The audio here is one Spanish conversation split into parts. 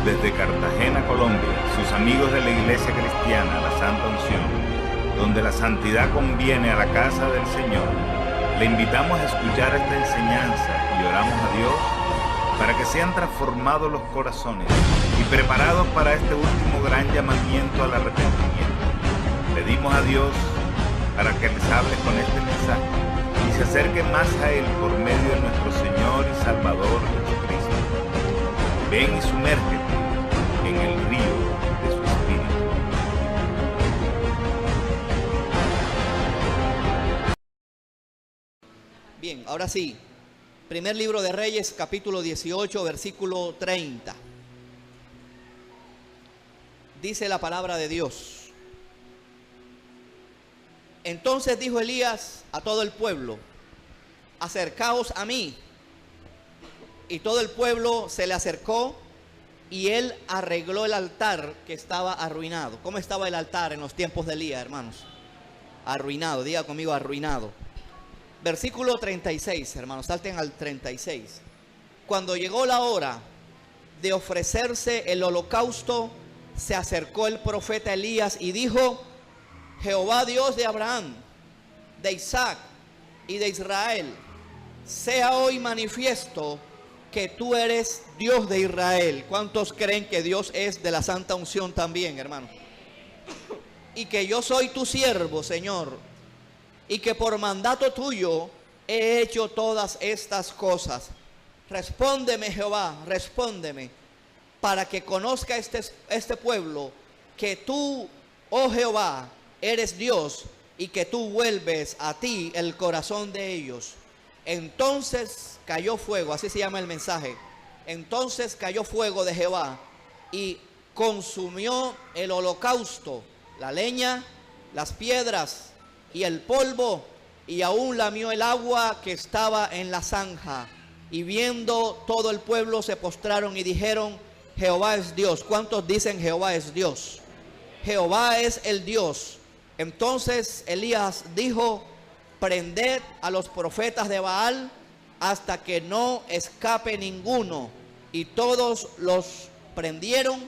Desde Cartagena, Colombia, sus amigos de la Iglesia Cristiana, la Santa Unción, donde la santidad conviene a la casa del Señor, le invitamos a escuchar esta enseñanza y oramos a Dios para que sean transformados los corazones y preparados para este último gran llamamiento al arrepentimiento. Pedimos a Dios para que les hable con este mensaje y se acerquen más a Él por medio de nuestro Señor y Salvador Jesucristo. Ven y sumérgete en el río de su Espíritu. Bien, ahora sí, primer libro de Reyes, capítulo 18, versículo 30. Dice la palabra de Dios. Entonces dijo Elías a todo el pueblo: acercaos a mí. Y todo el pueblo se le acercó y él arregló el altar que estaba arruinado. ¿Cómo estaba el altar en los tiempos de Elías, hermanos? Arruinado, diga conmigo, arruinado. Versículo 36, hermanos, salten al 36. Cuando llegó la hora de ofrecerse el holocausto, se acercó el profeta Elías y dijo: Jehová Dios de Abraham, de Isaac y de Israel, sea hoy manifiesto que tú eres Dios de Israel. ¿Cuántos creen que Dios es de la Santa Unción también, hermano? Y que yo soy tu siervo, Señor, y que por mandato tuyo he hecho todas estas cosas. Respóndeme, Jehová, respóndeme, para que conozca este pueblo que tú, oh Jehová, eres Dios y que tú vuelves a ti el corazón de ellos. Entonces cayó fuego, así se llama el mensaje. Entonces cayó fuego de Jehová y consumió el holocausto, la leña, las piedras y el polvo, y aún lamió el agua que estaba en la zanja. Y viendo todo el pueblo se postraron y dijeron: Jehová es Dios. ¿Cuántos dicen Jehová es Dios? Jehová es el Dios. Entonces Elías dijo: prended a los profetas de Baal hasta que no escape ninguno. Y todos los prendieron,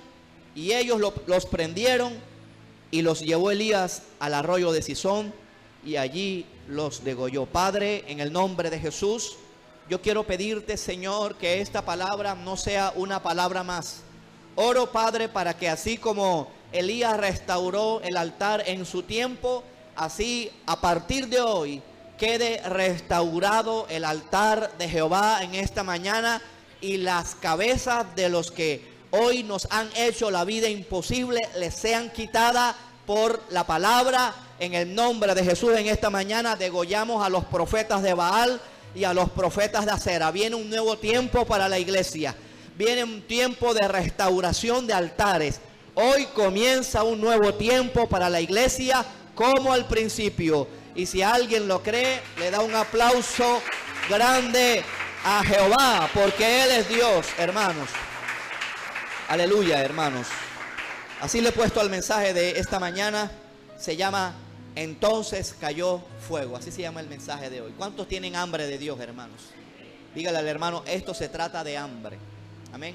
y ellos los prendieron, y los llevó Elías al arroyo de Cisón, y allí los degolló. Padre, en el nombre de Jesús, yo quiero pedirte, Señor, que esta palabra no sea una palabra más. Oro, Padre, para que así como Elías restauró el altar en su tiempo, así a partir de hoy quede restaurado el altar de Jehová en esta mañana, y las cabezas de los que hoy nos han hecho la vida imposible les sean quitadas por la palabra. En el nombre de Jesús, en esta mañana degollamos a los profetas de Baal y a los profetas de Acera. Viene un nuevo tiempo para la iglesia. Viene un tiempo de restauración de altares. Hoy comienza un nuevo tiempo para la iglesia, como al principio. Y si alguien lo cree, le da un aplauso grande a Jehová, porque Él es Dios, hermanos. Aleluya, hermanos. Así le he puesto al mensaje de esta mañana. Se llama Entonces cayó fuego. Así se llama el mensaje de hoy. ¿Cuántos tienen hambre de Dios, hermanos? Dígale al hermano: esto se trata de hambre. Amén.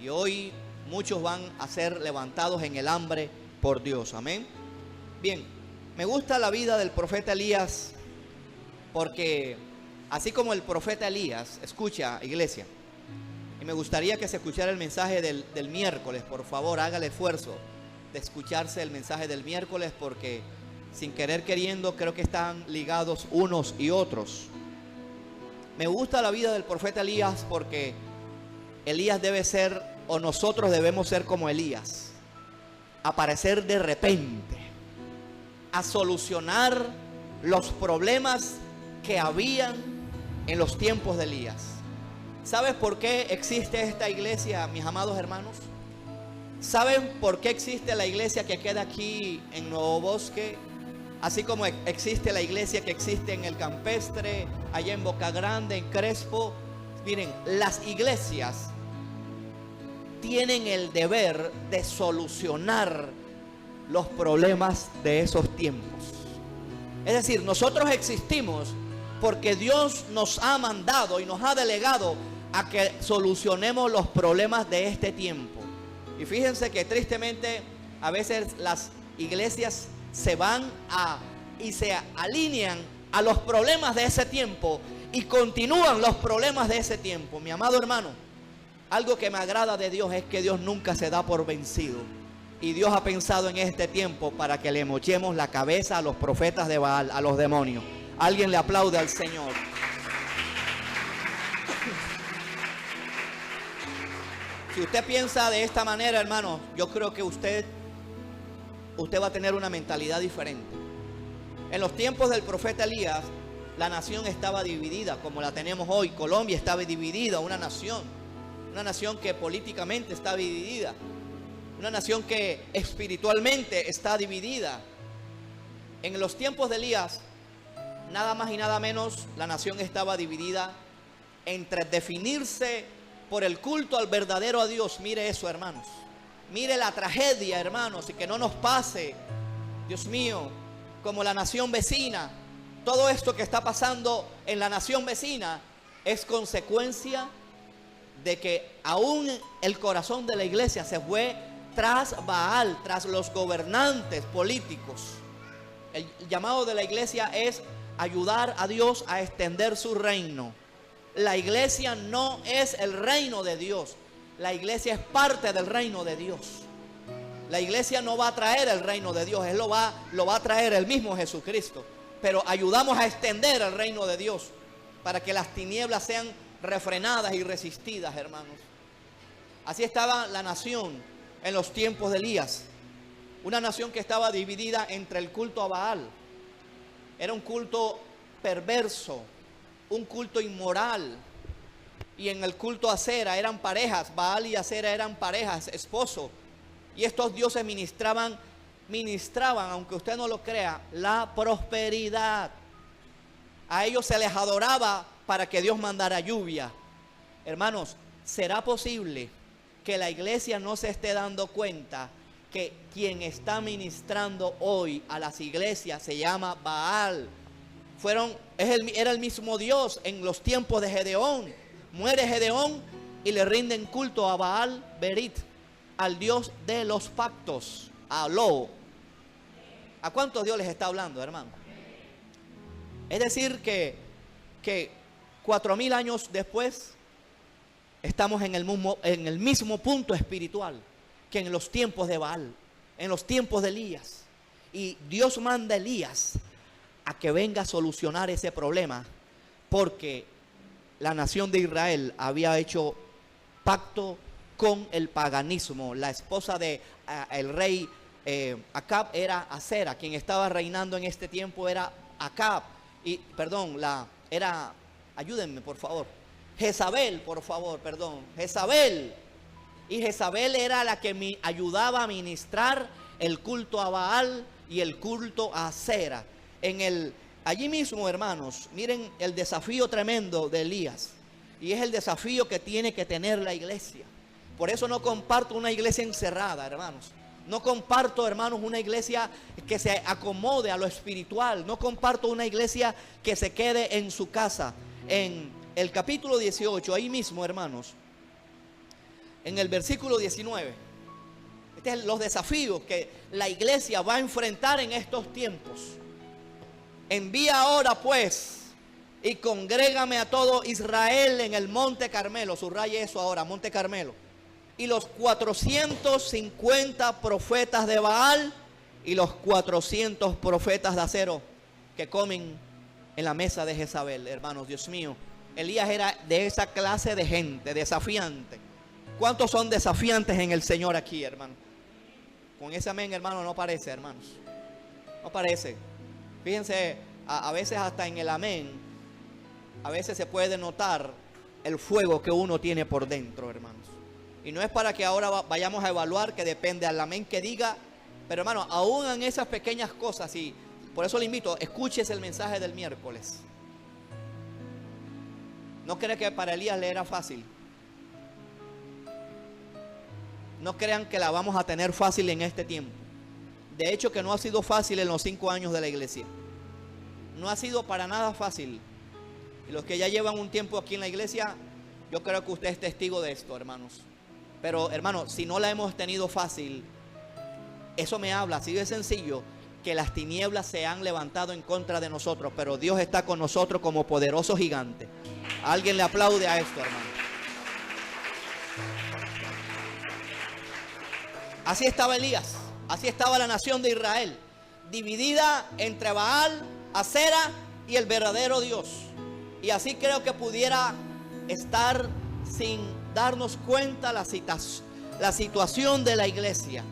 Y hoy muchos van a ser levantados en el hambre por Dios. Amén. Bien, me gusta la vida del profeta Elías, porque así como el profeta Elías, escucha, iglesia, y me gustaría que se escuchara el mensaje del miércoles. Por favor, haga el esfuerzo de escucharse el mensaje del miércoles, porque sin querer queriendo creo que están ligados unos y otros. Me gusta la vida del profeta Elías porque Elías debe ser, o nosotros debemos ser como Elías, aparecer de repente a solucionar los problemas que habían en los tiempos de Elías. ¿Sabes por qué existe esta iglesia, mis amados hermanos? ¿Saben por qué existe la iglesia que queda aquí en Nuevo Bosque? Así como existe la iglesia que existe en el Campestre, allá en Boca Grande, en Crespo. Miren, las iglesias tienen el deber de solucionar los problemas de esos tiempos. Es decir, nosotros existimos porque Dios nos ha mandado y nos ha delegado a que solucionemos los problemas de este tiempo. Y fíjense que tristemente a veces las iglesias se van y se alinean a los problemas de ese tiempo y continúan los problemas de ese tiempo. Mi amado hermano, algo que me agrada de Dios es que Dios nunca se da por vencido. Y Dios ha pensado en este tiempo para que le mochemos la cabeza a los profetas de Baal, a los demonios. Alguien le aplaude al Señor. Si usted piensa de esta manera, hermano, yo creo que usted va a tener una mentalidad diferente. En los tiempos del profeta Elías, la nación estaba dividida, como la tenemos hoy. Colombia estaba dividida, una nación que políticamente está dividida, una nación que espiritualmente está dividida. En los tiempos de Elías, nada más y nada menos, la nación estaba dividida entre definirse por el culto al verdadero a Dios. Mire eso, hermanos. Mire la tragedia, hermanos, y que no nos pase, Dios mío, como la nación vecina. Todo esto que está pasando en la nación vecina es consecuencia de que aún el corazón de la iglesia se fue tras Baal, tras los gobernantes políticos. El llamado de la iglesia es ayudar a Dios a extender su reino. La iglesia no es el reino de Dios. La iglesia es parte del reino de Dios. La iglesia no va a traer el reino de Dios, lo va a traer el mismo Jesucristo. Pero ayudamos a extender el reino de Dios para que las tinieblas sean refrenadas y resistidas, hermanos. Así estaba la nación en los tiempos de Elías. Una nación que estaba dividida entre el culto a Baal. Era un culto perverso, un culto inmoral. Y en el culto a Acera eran parejas. Baal y Acera eran parejas, esposos. Y estos dioses ministraban, aunque usted no lo crea, la prosperidad. A ellos se les adoraba para que Dios mandara lluvia. Hermanos, ¿será posible que la iglesia no se esté dando cuenta que quien está ministrando hoy a las iglesias se llama Baal? Era el mismo Dios en los tiempos de Gedeón. Muere Gedeón y le rinden culto a Baal Berit, al Dios de los pactos, a Lo. ¿A cuántos Dios les está hablando, hermano? Es decir que 4000 años después estamos en el mismo punto espiritual que en los tiempos de Baal, en los tiempos de Elías. Y Dios manda a Elías a que venga a solucionar ese problema, porque la nación de Israel había hecho pacto con el paganismo. La esposa de el rey Acab era Acera. Quien estaba reinando en este tiempo era Acab. Ayúdenme por favor, Jezabel, por favor, perdón, Jezabel. Y Jezabel era la que ayudaba a ministrar el culto a Baal y el culto a Acera. Allí mismo, hermanos, miren el desafío tremendo de Elías. Y es el desafío que tiene que tener la iglesia. Por eso no comparto una iglesia encerrada, hermanos. No comparto, hermanos, una iglesia que se acomode a lo espiritual. No comparto una iglesia que se quede en su casa. En el capítulo 18, ahí mismo, hermanos, en el versículo 19. Estos son los desafíos que la iglesia va a enfrentar en estos tiempos. Envía ahora pues y congrégame a todo Israel en el monte Carmelo. Subraye eso ahora, monte Carmelo. Y los 450 profetas de Baal y los 400 profetas de acero que comen en la mesa de Jezabel. Hermanos, Dios mío, Elías era de esa clase de gente, desafiante. ¿Cuántos son desafiantes en el Señor aquí, hermano? Con ese amén, hermano, no parece, hermanos. No parece. Fíjense, a veces hasta en el amén, a veces se puede notar el fuego que uno tiene por dentro, hermanos. Y no es para que ahora vayamos a evaluar, que depende al amén que diga. Pero hermano, aún en esas pequeñas cosas, y por eso le invito, escuches el mensaje del miércoles. No cree que para Elías le era fácil. No crean que la vamos a tener fácil en este tiempo. De hecho, que no ha sido fácil en los 5 años de la iglesia. No ha sido para nada fácil. Y los que ya llevan un tiempo aquí en la iglesia, yo creo que usted es testigo de esto, hermanos. Pero hermano, si no la hemos tenido fácil, eso me habla, así de sencillo, que las tinieblas se han levantado en contra de nosotros, pero Dios está con nosotros como poderoso gigante. Alguien le aplaude a esto, hermano. Así estaba Elías, así estaba la nación de Israel, dividida entre Baal, Acera y el verdadero Dios. Y así creo que pudiera estar sin darnos cuenta la situación de la iglesia.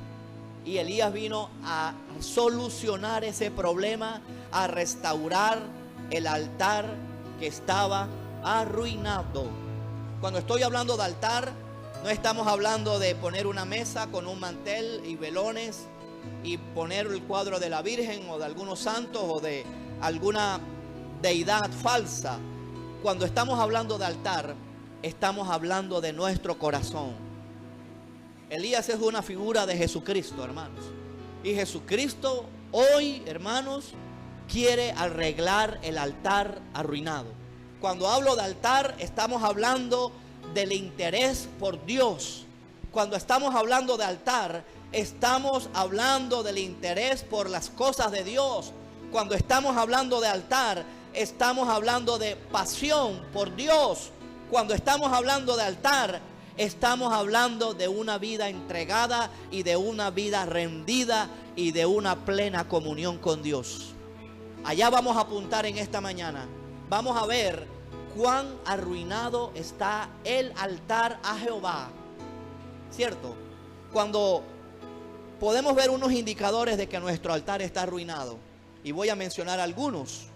Y Elías vino a solucionar ese problema, a restaurar el altar que estaba arruinado. Cuando estoy hablando de altar, no estamos hablando de poner una mesa con un mantel y velones y poner el cuadro de la Virgen o de algunos santos o de alguna deidad falsa. Cuando estamos hablando de altar, estamos hablando de nuestro corazón. Elías es una figura de Jesucristo, hermanos. Y Jesucristo hoy, hermanos, quiere arreglar el altar arruinado. Cuando hablo de altar, estamos hablando del interés por Dios. Cuando estamos hablando de altar, estamos hablando del interés por las cosas de Dios. Cuando estamos hablando de altar, estamos hablando de pasión por Dios. Cuando estamos hablando de altar, estamos hablando de una vida entregada y de una vida rendida y de una plena comunión con Dios. Allá vamos a apuntar en esta mañana. Vamos a ver cuán arruinado está el altar a Jehová. ¿Cierto? Cuando podemos ver unos indicadores de que nuestro altar está arruinado. Y voy a mencionar algunos.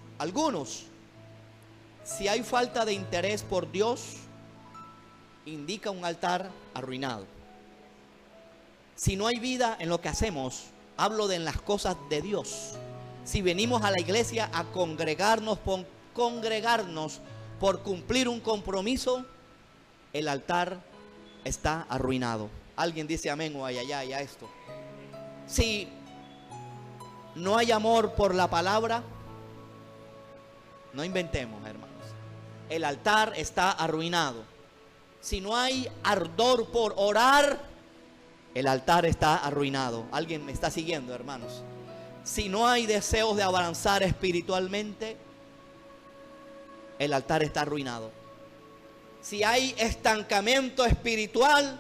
Si hay falta de interés por Dios, indica un altar arruinado. Si no hay vida en lo que hacemos, hablo de en las cosas de Dios. Si venimos a la iglesia a congregarnos por cumplir un compromiso, el altar está arruinado. Alguien dice amén o ay, a esto. Si no hay amor por la palabra, no inventemos, hermanos. El altar está arruinado. Si no hay ardor por orar, el altar está arruinado. ¿Alguien me está siguiendo, hermanos? Si no hay deseos de avanzar espiritualmente, el altar está arruinado. Si hay estancamiento espiritual,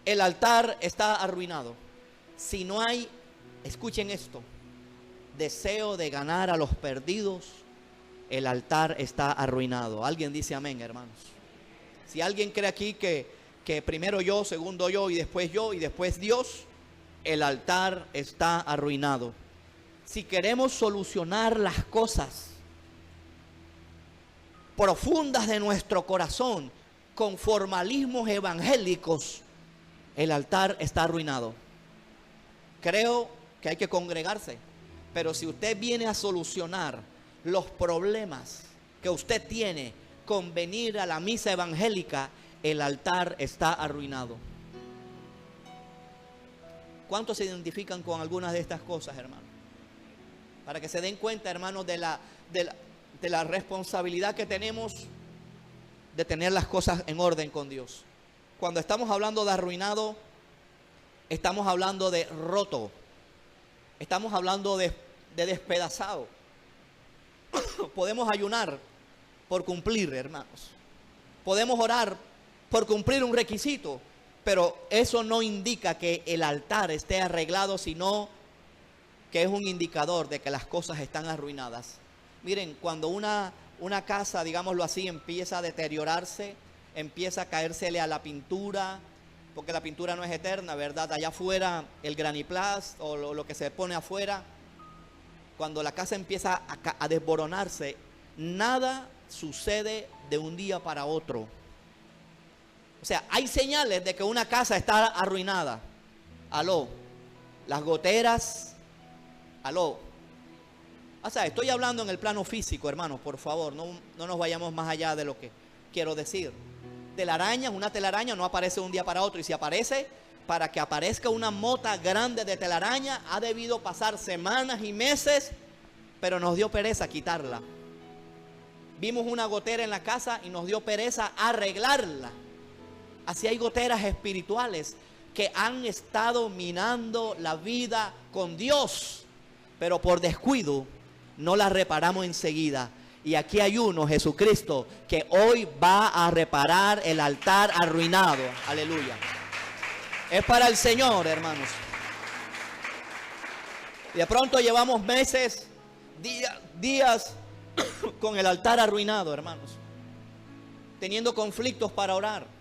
el altar está arruinado. Si no hay, escuchen esto, deseo de ganar a los perdidos, el altar está arruinado. Alguien dice amén, hermanos. Si alguien cree aquí que primero yo, segundo yo y después Dios, el altar está arruinado. Si queremos solucionar las cosas profundas de nuestro corazón con formalismos evangélicos, el altar está arruinado. Creo que hay que congregarse, pero si usted viene a solucionar los problemas que usted tiene con venir a la misa evangélica, el altar está arruinado. ¿Cuántos se identifican con algunas de estas cosas, hermano? Para que se den cuenta, hermanos, de la responsabilidad que tenemos de tener las cosas en orden con Dios. Cuando estamos hablando de arruinado, estamos hablando de roto. Estamos hablando de despedazado. Podemos ayunar por cumplir, hermanos. Podemos orar por cumplir un requisito, pero eso no indica que el altar esté arreglado, sino que es un indicador de que las cosas están arruinadas. Miren, cuando una casa, digámoslo así, empieza a deteriorarse, empieza a caérsele a la pintura, porque la pintura no es eterna, ¿verdad? Allá afuera, el graniplast o lo que se pone afuera, cuando la casa empieza a desboronarse, nada sucede de un día para otro. O sea, hay señales de que una casa está arruinada. Aló, las goteras, aló. O sea, estoy hablando en el plano físico, hermanos, por favor, no nos vayamos más allá de lo que quiero decir. Telarañas, una telaraña no aparece de un día para otro, y si aparece, para que aparezca una mota grande de telaraña, ha debido pasar semanas y meses, pero nos dio pereza quitarla. Vimos una gotera en la casa y nos dio pereza arreglarla. Así hay goteras espirituales que han estado minando la vida con Dios, pero por descuido no las reparamos enseguida. Y aquí hay uno, Jesucristo, que hoy va a reparar el altar arruinado. Aleluya. Es para el Señor, hermanos. Y de pronto llevamos meses, días con el altar arruinado, hermanos. Teniendo conflictos para orar.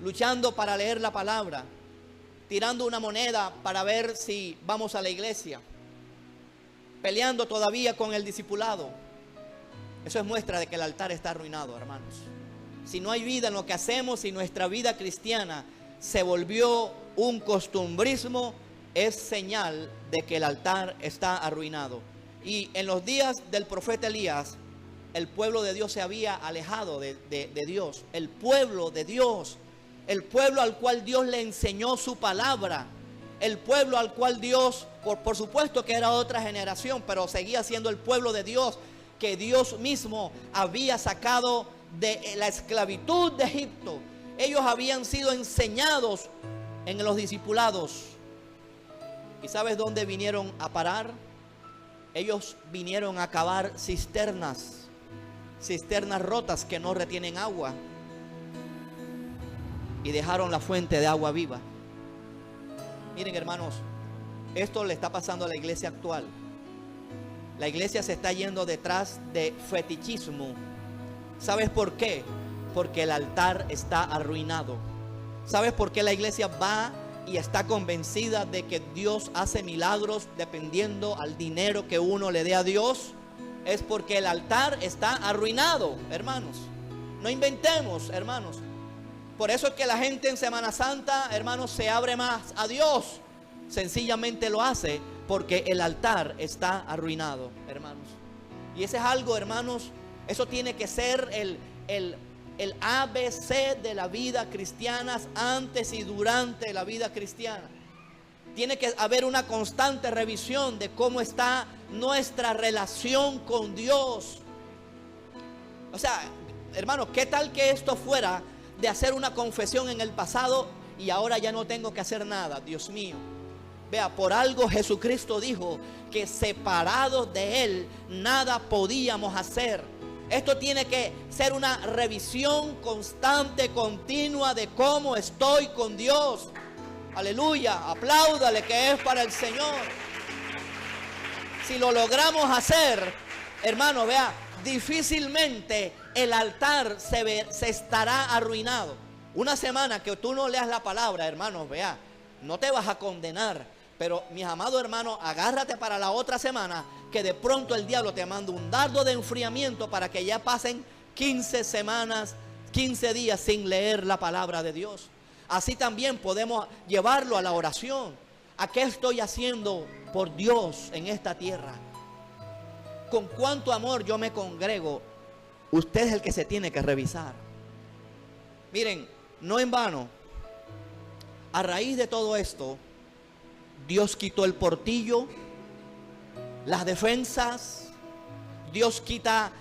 Luchando para leer la palabra. Tirando una moneda para ver si vamos a la iglesia. Peleando todavía con el discipulado. Eso es muestra de que el altar está arruinado, hermanos. Si no hay vida en lo que hacemos, si nuestra vida cristiana se volvió un costumbrismo, es señal de que el altar está arruinado. Y en los días del profeta Elías, el pueblo de Dios se había alejado de Dios. El pueblo de Dios, el pueblo al cual Dios le enseñó su palabra, el pueblo al cual Dios, por supuesto que era otra generación, pero seguía siendo el pueblo de Dios, que Dios mismo había sacado de la esclavitud de Egipto. Ellos habían sido enseñados en los discipulados. ¿Y sabes dónde vinieron a parar? Ellos vinieron a cavar cisternas rotas que no retienen agua, y dejaron la fuente de agua viva. Miren, hermanos, esto le está pasando a la iglesia actual. La iglesia se está yendo detrás de fetichismo. ¿Sabes por qué? Porque el altar está arruinado. ¿Sabes por qué la iglesia va y está convencida de que Dios hace milagros dependiendo al dinero que uno le dé a Dios? Es porque el altar está arruinado, hermanos. No inventemos, hermanos. Por eso es que la gente en Semana Santa, hermanos, se abre más a Dios. Sencillamente lo hace porque el altar está arruinado, hermanos. Y ese es algo, hermanos, eso tiene que ser el ABC de la vida cristiana, antes y durante la vida cristiana. Tiene que haber una constante revisión de cómo está nuestra relación con Dios. O sea, hermanos, ¿qué tal que esto fuera de hacer una confesión en el pasado y ahora ya no tengo que hacer nada? Dios mío. Vea, por algo Jesucristo dijo que separados de Él nada podíamos hacer. Esto tiene que ser una revisión constante, continua de cómo estoy con Dios. Aleluya, apláudale que es para el Señor. Si lo logramos hacer, hermano, vea, difícilmente el altar se estará arruinado. Una semana que tú no leas la palabra, hermanos, vea, no te vas a condenar. Pero mis amados hermanos, agárrate para la otra semana, que de pronto el diablo te manda un dardo de enfriamiento para que ya pasen 15 semanas, 15 días sin leer la palabra de Dios. Así también podemos llevarlo a la oración. ¿A qué estoy haciendo por Dios en esta tierra? ¿Con cuánto amor yo me congrego? Usted es el que se tiene que revisar. Miren, no en vano, a raíz de todo esto, Dios quitó el portillo, las defensas. Dios quita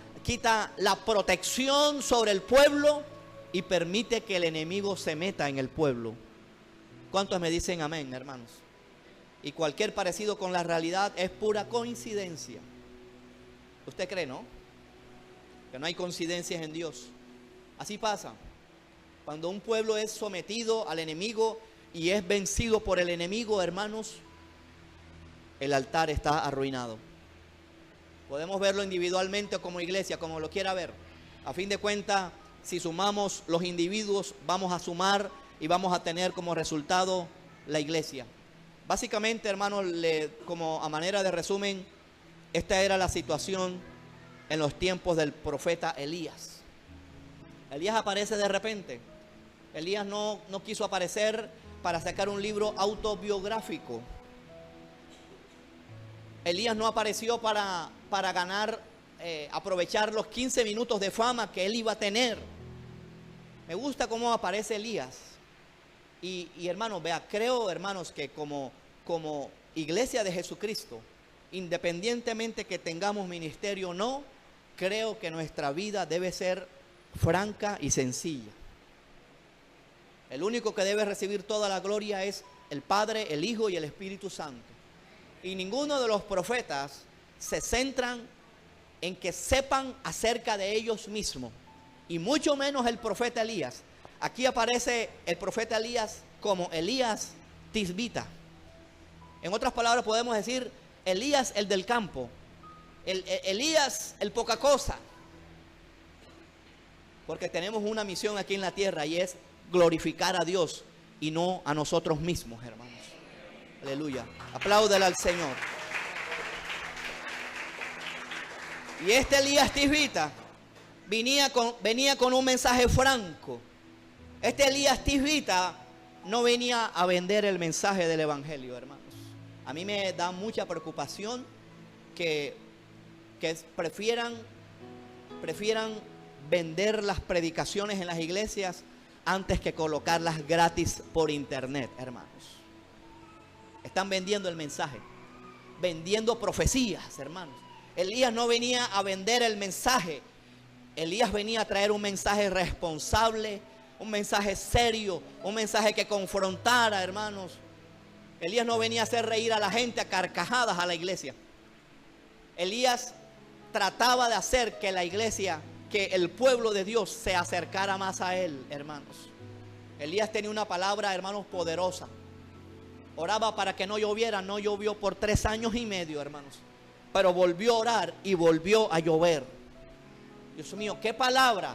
la protección sobre el pueblo y permite que el enemigo se meta en el pueblo. ¿Cuántos me dicen amén, hermanos? Y cualquier parecido con la realidad es pura coincidencia. ¿Usted cree, no? Que no hay coincidencias en Dios. Así pasa. Cuando un pueblo es sometido al enemigo y es vencido por el enemigo, hermanos, el altar está arruinado. Podemos verlo individualmente o como iglesia, como lo quiera ver. A fin de cuentas, si sumamos los individuos, vamos a sumar y vamos a tener como resultado la iglesia. Básicamente, hermanos, como a manera de resumen, esta era la situación en los tiempos del profeta Elías. Elías aparece de repente. Elías no quiso aparecer para sacar un libro autobiográfico. Elías no apareció para ganar, aprovechar los 15 minutos de fama que él iba a tener. Me gusta cómo aparece Elías. Y hermanos, vea, creo, hermanos, que como iglesia de Jesucristo, independientemente que tengamos ministerio o no, creo que nuestra vida debe ser franca y sencilla. El único que debe recibir toda la gloria es el Padre, el Hijo y el Espíritu Santo. Y ninguno de los profetas se centran en que sepan acerca de ellos mismos, y mucho menos el profeta Elías. Aquí aparece el profeta Elías como Elías Tisbita. En otras palabras podemos decir Elías el del campo, Elías el poca cosa. Porque tenemos una misión aquí en la tierra y es glorificar a Dios y no a nosotros mismos, hermanos. Aleluya. Apláudale al Señor. Y este Elías Tisbita venía con un mensaje franco. Este Elías Tisbita no venía a vender el mensaje del evangelio, hermanos. A mí me da mucha preocupación que prefieran vender las predicaciones en las iglesias antes que colocarlas gratis por internet, hermanos. Están vendiendo el mensaje, vendiendo profecías, hermanos. Elías no venía a vender el mensaje. Elías venía a traer un mensaje responsable, un mensaje serio, un mensaje que confrontara, hermanos. Elías no venía a hacer reír a la gente a carcajadas a la iglesia. Elías trataba de hacer que la iglesia, que el pueblo de Dios se acercara más a él, hermanos. Elías tenía una palabra, hermanos, poderosa. Oraba para que no lloviera, no llovió por 3 años y medio, hermanos. Pero volvió a orar y volvió a llover. Dios mío, qué palabra.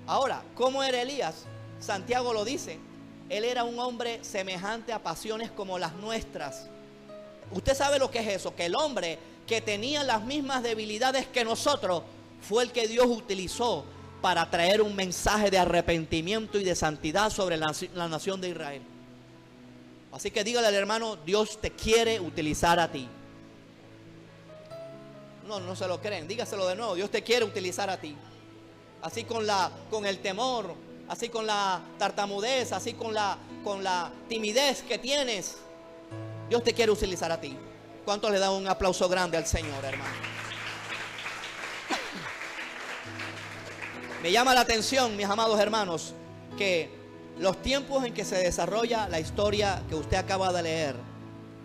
Ahora, ¿cómo era Elías? Santiago lo dice. Él era un hombre semejante a pasiones como las nuestras. Usted sabe lo que es eso, que el hombre que tenía las mismas debilidades que nosotros fue el que Dios utilizó para traer un mensaje de arrepentimiento y de santidad sobre la nación de Israel. Así que dígale al hermano, Dios te quiere utilizar a ti. No se lo creen, dígaselo de nuevo, Dios te quiere utilizar a ti. Así con el temor, así con la tartamudez, así con la timidez que tienes, Dios te quiere utilizar a ti. ¿Cuántos le dan un aplauso grande al Señor, hermano? Me llama la atención, mis amados hermanos, que los tiempos en que se desarrolla la historia que usted acaba de leer,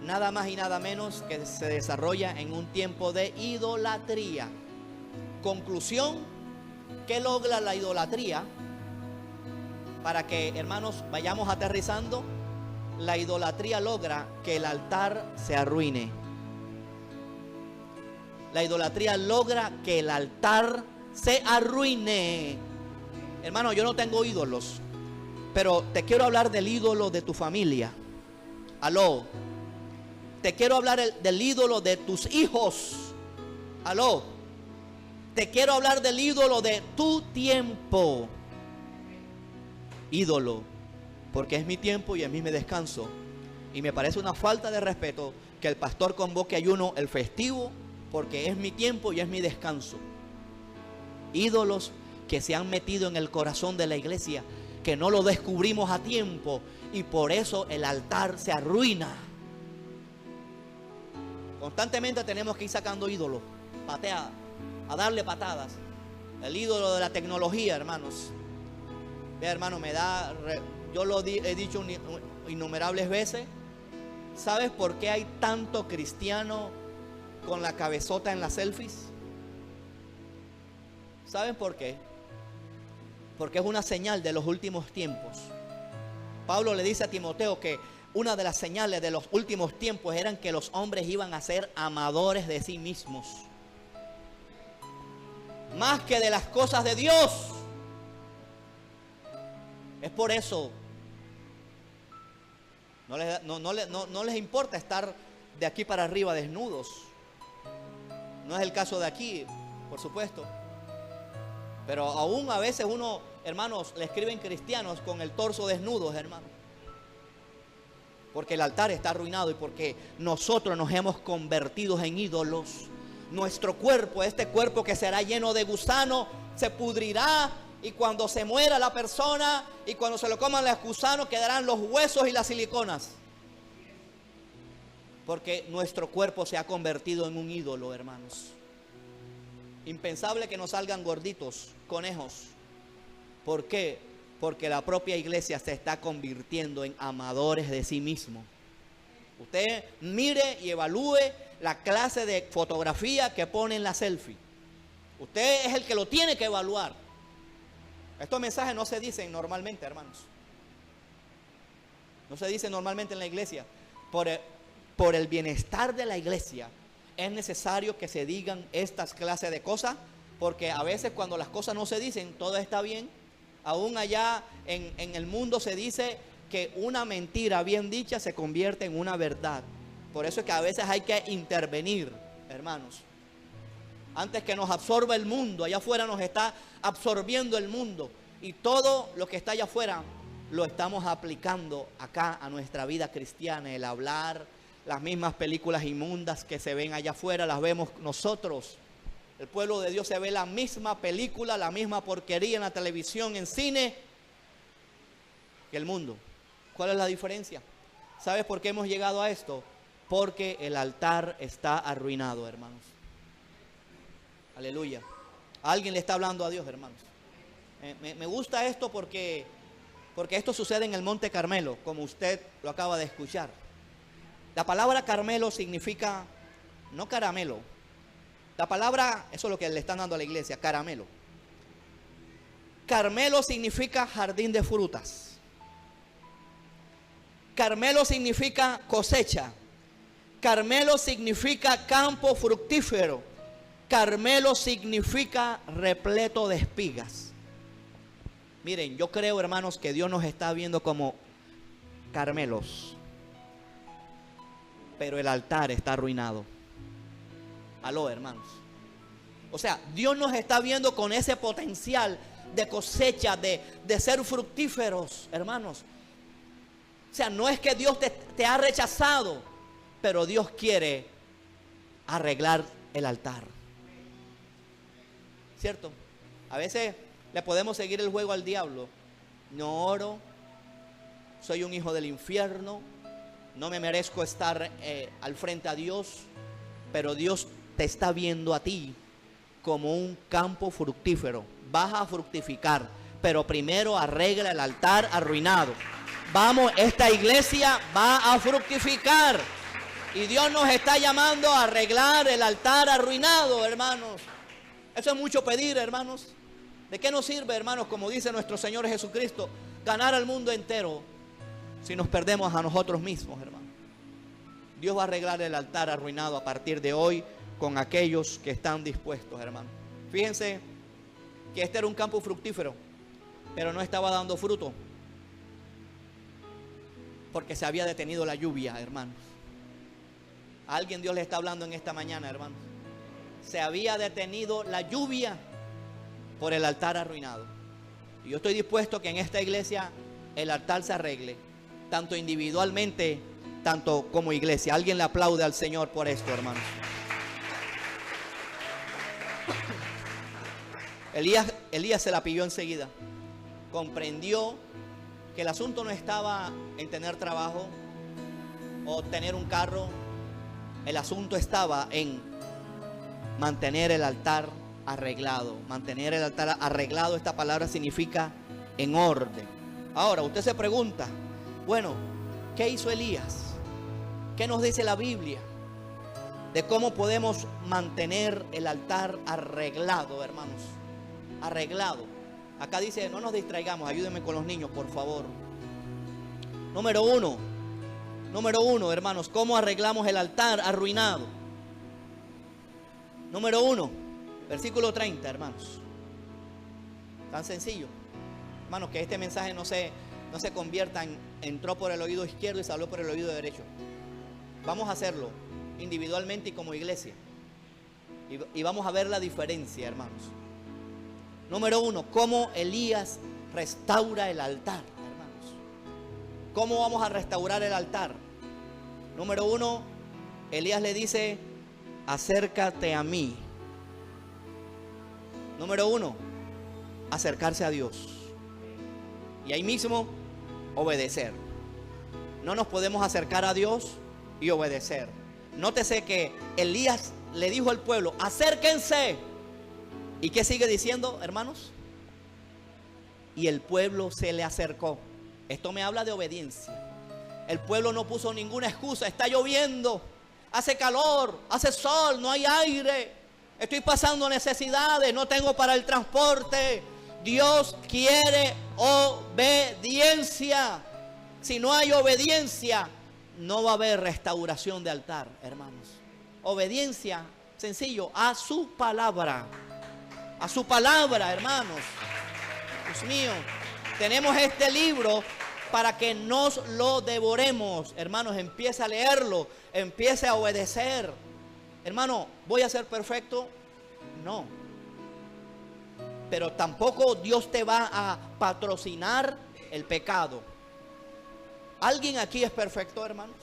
nada más y nada menos que se desarrolla en un tiempo de idolatría. Conclusión, ¿qué logra la idolatría? Para que, hermanos, vayamos aterrizando, la idolatría logra que el altar se arruine. La idolatría logra que el altar se arruine. Hermano, yo no tengo ídolos, pero te quiero hablar del ídolo de tu familia. Aló. Te quiero hablar del ídolo de tus hijos. Aló. Te quiero hablar del ídolo de tu tiempo. Ídolo, porque es mi tiempo y es mi descanso. Y me parece una falta de respeto que el pastor convoque ayuno el festivo, porque es mi tiempo y es mi descanso. Ídolos que se han metido en el corazón de la iglesia, que no lo descubrimos a tiempo y por eso el altar se arruina. Constantemente tenemos que ir sacando ídolos, pateadas, a darle patadas. El ídolo de la tecnología, hermanos. Vea, hermano, yo lo he dicho innumerables veces. ¿Sabes por qué hay tanto cristiano con la cabezota en las selfies? ¿Saben por qué? Porque es una señal de los últimos tiempos. Pablo le dice a Timoteo que una de las señales de los últimos tiempos eran que los hombres iban a ser amadores de sí mismos, más que de las cosas de Dios. Es por eso no les importa estar de aquí para arriba desnudos. No es el caso de aquí, por supuesto. Pero aún a veces uno, hermanos, le escriben cristianos con el torso desnudo, hermanos. Porque el altar está arruinado y porque nosotros nos hemos convertido en ídolos. Nuestro cuerpo, este cuerpo que será lleno de gusano, se pudrirá. Y cuando se muera la persona y cuando se lo coman los gusanos, quedarán los huesos y las siliconas. Porque nuestro cuerpo se ha convertido en un ídolo, hermanos. Impensable que nos salgan gorditos, conejos. ¿Por qué? Porque la propia iglesia se está convirtiendo en amadores de sí mismo. Usted mire y evalúe la clase de fotografía que pone en la selfie. Usted es el que lo tiene que evaluar. Estos mensajes no se dicen normalmente, hermanos. No se dicen normalmente en la iglesia. Por el bienestar de la iglesia es necesario que se digan estas clases de cosas, porque a veces cuando las cosas no se dicen, todo está bien. Aún allá en el mundo se dice que una mentira bien dicha se convierte en una verdad. Por eso es que a veces hay que intervenir, hermanos. Antes que nos absorba el mundo, allá afuera nos está absorbiendo el mundo. Y todo lo que está allá afuera lo estamos aplicando acá a nuestra vida cristiana. El hablar, las mismas películas inmundas que se ven allá afuera, las vemos nosotros. El pueblo de Dios se ve la misma película, la misma porquería en la televisión, en cine, que el mundo. ¿Cuál es la diferencia? ¿Sabes por qué hemos llegado a esto? Porque el altar está arruinado, hermanos. Aleluya. Alguien le está hablando a Dios, hermanos. Me gusta esto porque esto sucede en el Monte Carmelo, como usted lo acaba de escuchar. La palabra Carmelo significa, no caramelo. La palabra, eso es lo que le están dando a la iglesia, caramelo. Carmelo significa jardín de frutas. Carmelo significa cosecha. Carmelo significa campo fructífero. Carmelo significa repleto de espigas. Miren, yo creo, hermanos, que Dios nos está viendo como carmelos, pero el altar está arruinado. Aló, hermanos. O sea, Dios nos está viendo con ese potencial de cosecha, de ser fructíferos, hermanos. O sea, no es que Dios te ha rechazado, pero Dios quiere arreglar el altar. ¿Cierto? A veces le podemos seguir el juego al diablo. No oro, soy un hijo del infierno, no me merezco estar al frente a Dios, pero Dios te está viendo a ti como un campo fructífero. Vas a fructificar, pero primero arregla el altar arruinado. Vamos, esta iglesia va a fructificar y Dios nos está llamando a arreglar el altar arruinado, hermanos. Eso es mucho pedir, hermanos. ¿De qué nos sirve, hermanos, como dice nuestro Señor Jesucristo, ganar al mundo entero si nos perdemos a nosotros mismos, hermanos? Dios va a arreglar el altar arruinado a partir de hoy con aquellos que están dispuestos, hermanos. Fíjense que este era un campo fructífero, pero no estaba dando fruto porque se había detenido la lluvia, hermanos. A alguien Dios le está hablando en esta mañana, hermanos. Se había detenido la lluvia por el altar arruinado. Y yo estoy dispuesto que en esta iglesia el altar se arregle, tanto individualmente, tanto como iglesia. Alguien le aplaude al Señor por esto, hermanos. Elías se la pilló enseguida. Comprendió que el asunto no estaba en tener trabajo o tener un carro. El asunto estaba en mantener el altar arreglado. Mantener el altar arreglado, esta palabra significa en orden. Ahora, usted se pregunta, bueno, ¿qué hizo Elías? ¿Qué nos dice la Biblia de cómo podemos mantener el altar arreglado, hermanos? Arreglado. Acá dice, no nos distraigamos, ayúdenme con los niños, por favor. Número uno, hermanos, ¿cómo arreglamos el altar arruinado? Número 1, versículo 30, hermanos. Tan sencillo. Hermanos, que este mensaje no se convierta en entró por el oído izquierdo y salió por el oído derecho. Vamos a hacerlo individualmente y como iglesia. Y vamos a ver la diferencia, hermanos. Número 1, cómo Elías restaura el altar, hermanos. ¿Cómo vamos a restaurar el altar? Número 1, Elías le dice, acércate a mí. Número 1, acercarse a Dios. Y ahí mismo, obedecer. No nos podemos acercar a Dios y obedecer. Nótese que Elías le dijo al pueblo, acérquense. ¿Y qué sigue diciendo, hermanos? y el pueblo se le acercó. Esto me habla de obediencia. El pueblo no puso ninguna excusa. Está lloviendo, hace calor, hace sol, no hay aire, estoy pasando necesidades, no tengo para el transporte. Dios quiere obediencia. Si no hay obediencia, no va a haber restauración de altar, hermanos. Obediencia, sencillo, a su palabra. A su palabra, hermanos. Dios mío, tenemos este libro para que nos lo devoremos. Hermanos, empiece a leerlo, empiece a obedecer. Hermano, ¿voy a ser perfecto? No. Pero tampoco Dios te va a patrocinar el pecado. ¿Alguien aquí es perfecto, hermanos?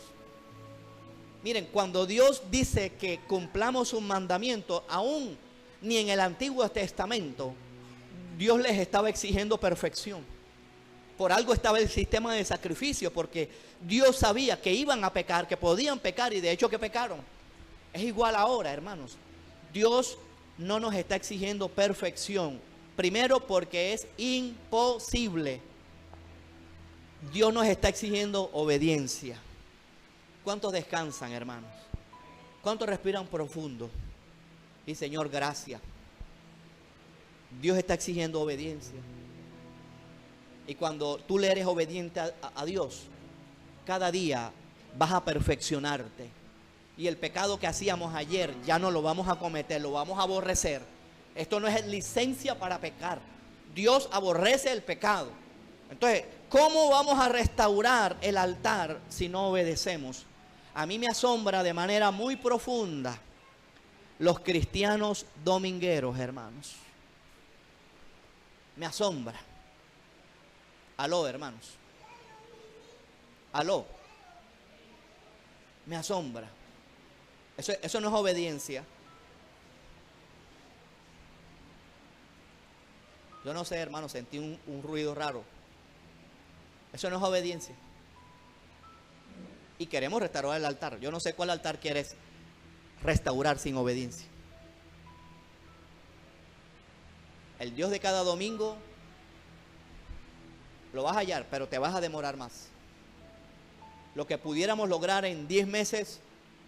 Miren, cuando Dios dice que cumplamos un mandamiento, aún ni en el Antiguo Testamento Dios les estaba exigiendo perfección. Por algo estaba el sistema de sacrificio, porque Dios sabía que iban a pecar, que podían pecar, y de hecho que pecaron. Es igual ahora, hermanos. Dios no nos está exigiendo perfección. Primero, porque es imposible. Dios nos está exigiendo obediencia. ¿Cuántos descansan, hermanos? ¿Cuántos respiran profundo? Y Señor, gracias. Dios está exigiendo obediencia. Y cuando tú le eres obediente a Dios, cada día vas a perfeccionarte. Y el pecado que hacíamos ayer ya no lo vamos a cometer, lo vamos a aborrecer. Esto no es licencia para pecar. Dios aborrece el pecado. Entonces, ¿cómo vamos a restaurar el altar si no obedecemos? A mí me asombra de manera muy profunda los cristianos domingueros, hermanos. Me asombra. Aló, hermanos. Aló. Me asombra. Eso no es obediencia. Yo no sé, hermano, sentí un ruido raro. Eso no es obediencia. Y queremos restaurar el altar. Yo no sé cuál altar quieres restaurar sin obediencia. El Dios de cada domingo lo vas a hallar, pero te vas a demorar más. Lo que pudiéramos lograr en 10 meses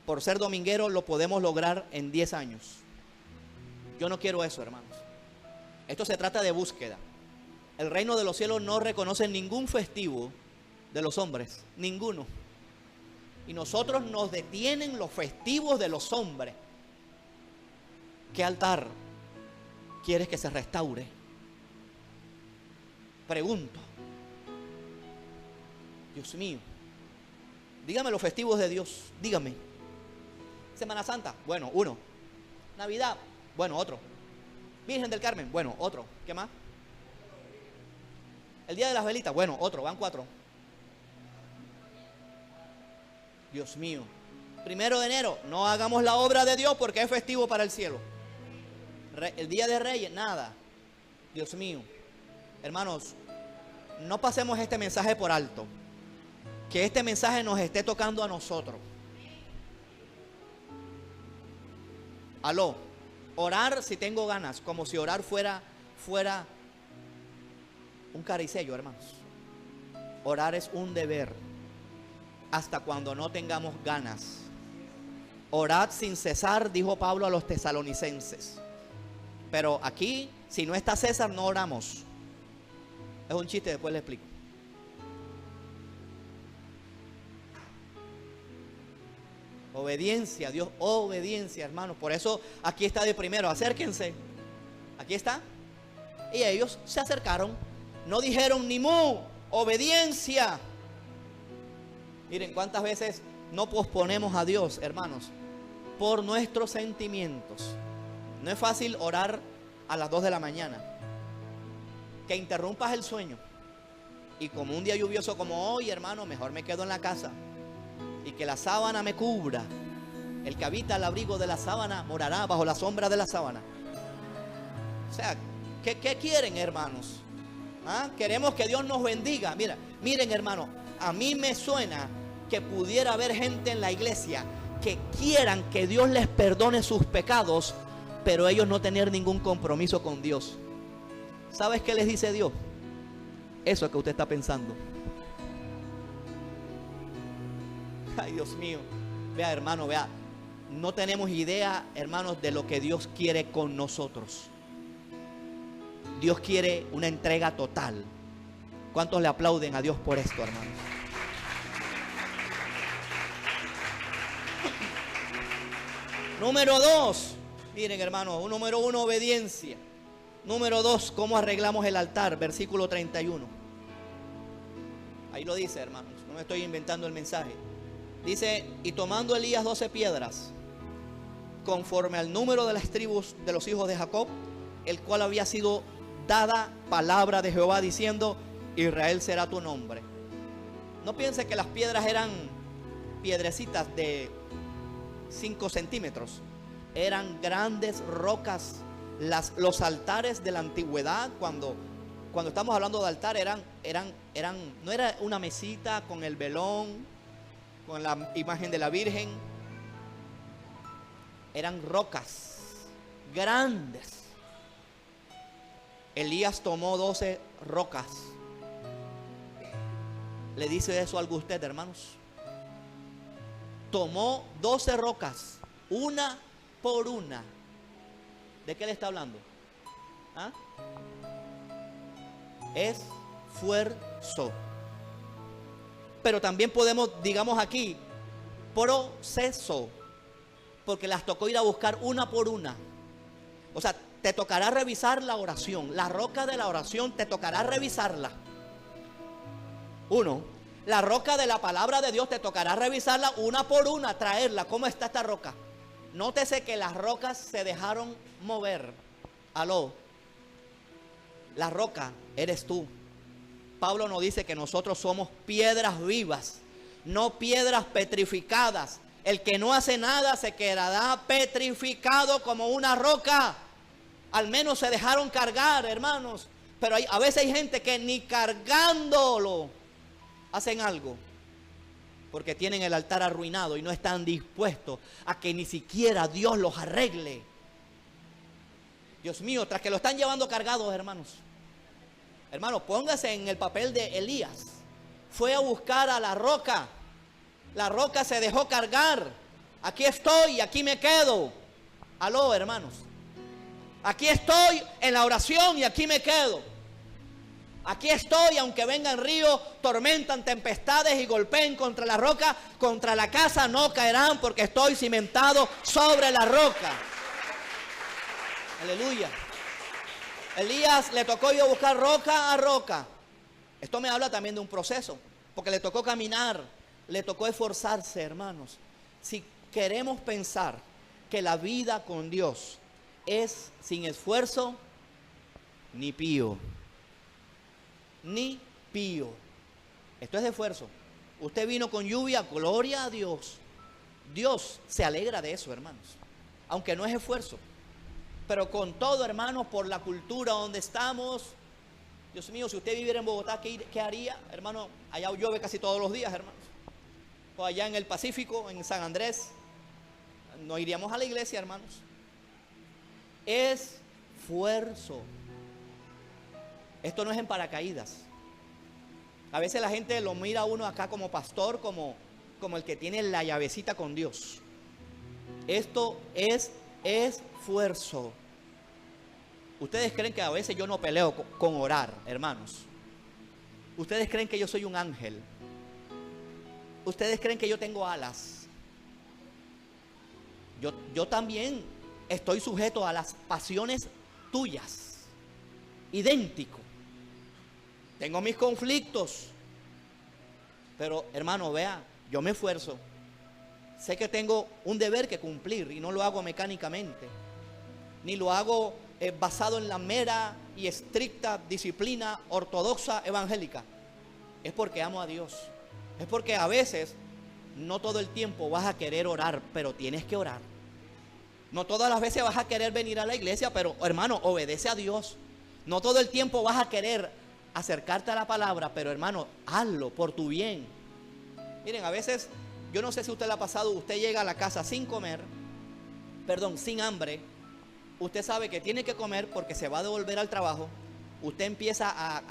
por ser dominguero, lo podemos lograr en 10 años. Yo no quiero eso, hermanos. Esto se trata de búsqueda. El reino de los cielos no reconoce ningún festivo de los hombres, ninguno. Y nosotros nos detienen los festivos de los hombres. ¿Qué altar quieres que se restaure? Pregunto. Dios mío. Dígame los festivos de Dios. Dígame. Semana Santa, bueno, uno. Navidad, bueno, otro. Virgen del Carmen, bueno, otro. ¿Qué más? El Día de las Velitas, bueno, otro, van 4. Dios mío. 1 de enero, no hagamos la obra de Dios porque es festivo para el cielo. El Día de Reyes, nada. Dios mío. Hermanos, no pasemos este mensaje por alto. Que este mensaje nos esté tocando a nosotros. Aló. Orar si tengo ganas, como si orar fuera un caricello, hermanos. Orar es un deber hasta cuando no tengamos ganas. Orad sin cesar, dijo Pablo a los tesalonicenses. Pero aquí, si no está César, no oramos. Es un chiste, después le explico. Obediencia, Dios, obediencia, hermanos. Por eso aquí está de primero, acérquense. Aquí está. Y ellos se acercaron. No dijeron ni mu, obediencia. Miren cuántas veces no posponemos a Dios, hermanos, por nuestros sentimientos. No es fácil orar a las 2 de la mañana. Que interrumpas el sueño. Y como un día lluvioso como hoy, hermano, mejor me quedo en la casa. Y que la sábana me cubra. El que habita al abrigo de la sábana morará bajo la sombra de la sábana. O sea, ¿qué quieren, hermanos? ¿Ah? Queremos que Dios nos bendiga. Miren, hermano, a mí me suena que pudiera haber gente en la iglesia que quieran que Dios les perdone sus pecados, pero ellos no tener ningún compromiso con Dios. ¿Sabes qué les dice Dios? eso que usted está pensando. Ay, Dios mío. Vea, hermano, vea. No tenemos idea, hermanos, de lo que Dios quiere con nosotros. Dios quiere una entrega total. ¿Cuántos le aplauden a Dios por esto, hermanos? Número 2. Miren, hermanos, número 1, obediencia. Número 2, ¿cómo arreglamos el altar? Versículo 31. Ahí lo dice, hermanos. No me estoy inventando el mensaje. Dice, y tomando Elías 12 piedras, conforme al número de las tribus de los hijos de Jacob, el cual había sido dada palabra de Jehová diciendo, Israel será tu nombre. No piense que las piedras eran piedrecitas de 5 centímetros. Eran grandes rocas. Los altares de la antigüedad, cuando estamos hablando de altar, no era una mesita con el velón, con la imagen de la Virgen. Eran rocas grandes. Elías tomó 12 rocas. ¿Le dice eso algo a usted, hermanos? Tomó 12 rocas, una por una. ¿De qué le está hablando? ¿Ah? Esfuerzo. Pero también podemos, digamos aquí, proceso. Porque las tocó ir a buscar una por una. O sea, te tocará revisar la oración. La roca de la oración te tocará revisarla. 1. La roca de la palabra de Dios te tocará revisarla una por una, traerla. ¿Cómo está esta roca? Nótese que las rocas se dejaron mover. Aló. La roca eres tú. Pablo nos dice que nosotros somos piedras vivas, no piedras petrificadas. El que no hace nada se quedará petrificado como una roca. Al menos se dejaron cargar, hermanos. Pero a veces hay gente que ni cargándolo hacen algo. Porque tienen el altar arruinado y no están dispuestos a que ni siquiera Dios los arregle. Dios mío, tras que lo están llevando cargados, hermanos. Hermanos, póngase en el papel de Elías. Fue a buscar a la roca. La roca se dejó cargar. Aquí estoy, aquí me quedo. Aló, hermanos. Aquí estoy en la oración y aquí me quedo. Aquí estoy, aunque vengan ríos, tormentan, tempestades y golpeen contra la roca, contra la casa no caerán porque estoy cimentado sobre la roca. Aleluya. Elías le tocó ir a buscar roca a roca. Esto me habla también de un proceso, porque le tocó caminar, le tocó esforzarse, hermanos. Si queremos pensar que la vida con Dios es sin esfuerzo, ni pío. Ni pío. Esto es de esfuerzo. Usted vino con lluvia, gloria a Dios. Dios se alegra de eso, hermanos. Aunque no es esfuerzo. Pero con todo, hermanos, por la cultura donde estamos. Dios mío, si usted viviera en Bogotá, ¿qué haría? Hermano, allá llueve casi todos los días, hermanos. O allá en el Pacífico, en San Andrés, no iríamos a la iglesia, hermanos. Esfuerzo. Esto no es en paracaídas. A veces la gente lo mira a uno acá como pastor, como el que tiene la llavecita con Dios. Esto es esfuerzo. Ustedes creen que a veces yo no peleo con orar, hermanos. Ustedes creen que yo soy un ángel. Ustedes creen que yo tengo alas. Yo también estoy sujeto a las pasiones tuyas. Idéntico. Tengo mis conflictos. Pero, hermano, vea, yo me esfuerzo. Sé que tengo un deber que cumplir y no lo hago mecánicamente. Ni lo hago basado en la mera y estricta disciplina ortodoxa evangélica. Es porque amo a Dios. Es porque a veces, no todo el tiempo vas a querer orar, pero tienes que orar. No todas las veces vas a querer venir a la iglesia, pero, hermano, obedece a Dios. No todo el tiempo vas a querer acercarte a la palabra, pero, hermano, hazlo por tu bien. Miren, a veces, yo no sé si a usted le ha pasado, usted llega a la casa sin comer, sin hambre. Usted sabe que tiene que comer porque se va a devolver al trabajo. Usted empieza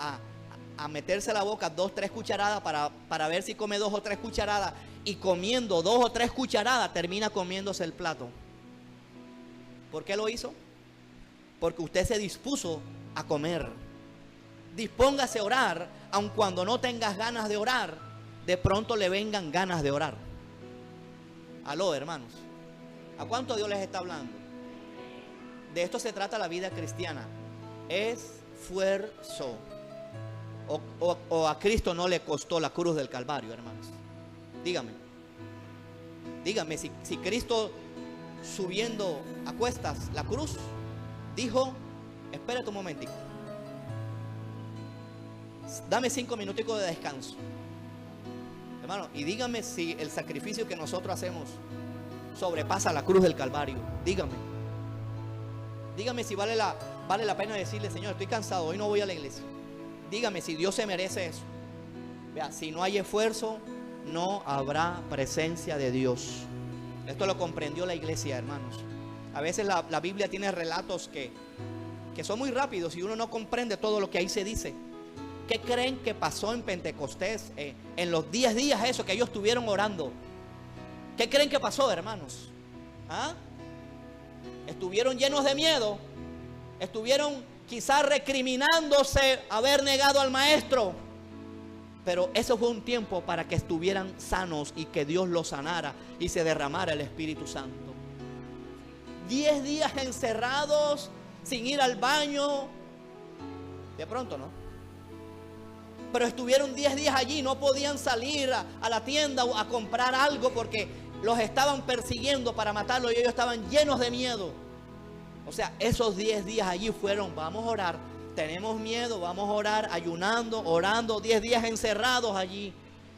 a meterse a la boca 2 o 3 cucharadas para ver si come 2 o 3 cucharadas, y comiendo 2 o 3 cucharadas termina comiéndose el plato. ¿Por qué lo hizo? Porque usted se dispuso a comer. Dispóngase a orar, aun cuando no tengas ganas de orar, de pronto le vengan ganas de orar. Aló, hermanos. ¿A cuánto Dios les está hablando? De esto se trata la vida cristiana. Esfuerzo. O a Cristo no le costó la cruz del Calvario, hermanos. Dígame si Cristo, subiendo a cuestas la cruz, dijo: espérate un momentico, dame 5 minuticos de descanso, hermano, y dígame si el sacrificio que nosotros hacemos sobrepasa la cruz del Calvario. Dígame si vale la pena decirle: Señor, estoy cansado, hoy no voy a la iglesia. Dígame si Dios se merece eso. Vea, si no hay esfuerzo, no habrá presencia de Dios. Esto lo comprendió la iglesia, hermanos. A veces la Biblia tiene relatos que son muy rápidos y uno no comprende todo lo que ahí se dice. ¿Qué creen que pasó en Pentecostés? En los 10 días eso que ellos estuvieron orando. ¿Qué creen que pasó, hermanos? Estuvieron llenos de miedo. Estuvieron quizás recriminándose haber negado al maestro. Pero eso fue un tiempo para que estuvieran sanos y que Dios los sanara y se derramara el Espíritu Santo. 10 días encerrados, sin ir al baño. De pronto, ¿no? Pero estuvieron 10 días allí, no podían salir a la tienda a comprar algo porque los estaban persiguiendo para matarlos y ellos estaban llenos de miedo. O sea, esos 10 días allí fueron: vamos a orar, tenemos miedo, vamos a orar, ayunando, orando, 10 días encerrados allí.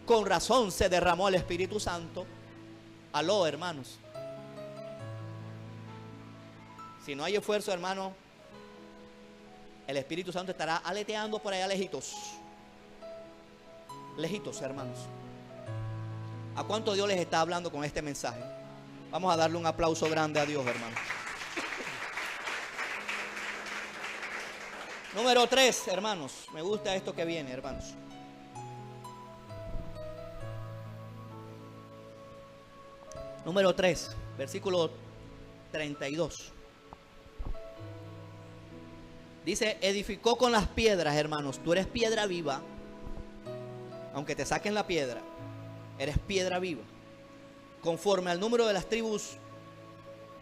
Con razón se derramó el Espíritu Santo. Aló, hermanos. Si no hay esfuerzo, hermano, el Espíritu Santo estará aleteando por allá lejitos. Lejitos, hermanos. ¿A cuánto Dios les está hablando con este mensaje? Vamos a darle un aplauso grande a Dios, hermanos. Número 3, hermanos. Me gusta esto que viene, hermanos. Número 3, versículo 32. Dice: edificó con las piedras, hermanos. Tú eres piedra viva. Aunque te saquen la piedra, eres piedra viva. Conforme al número de las tribus.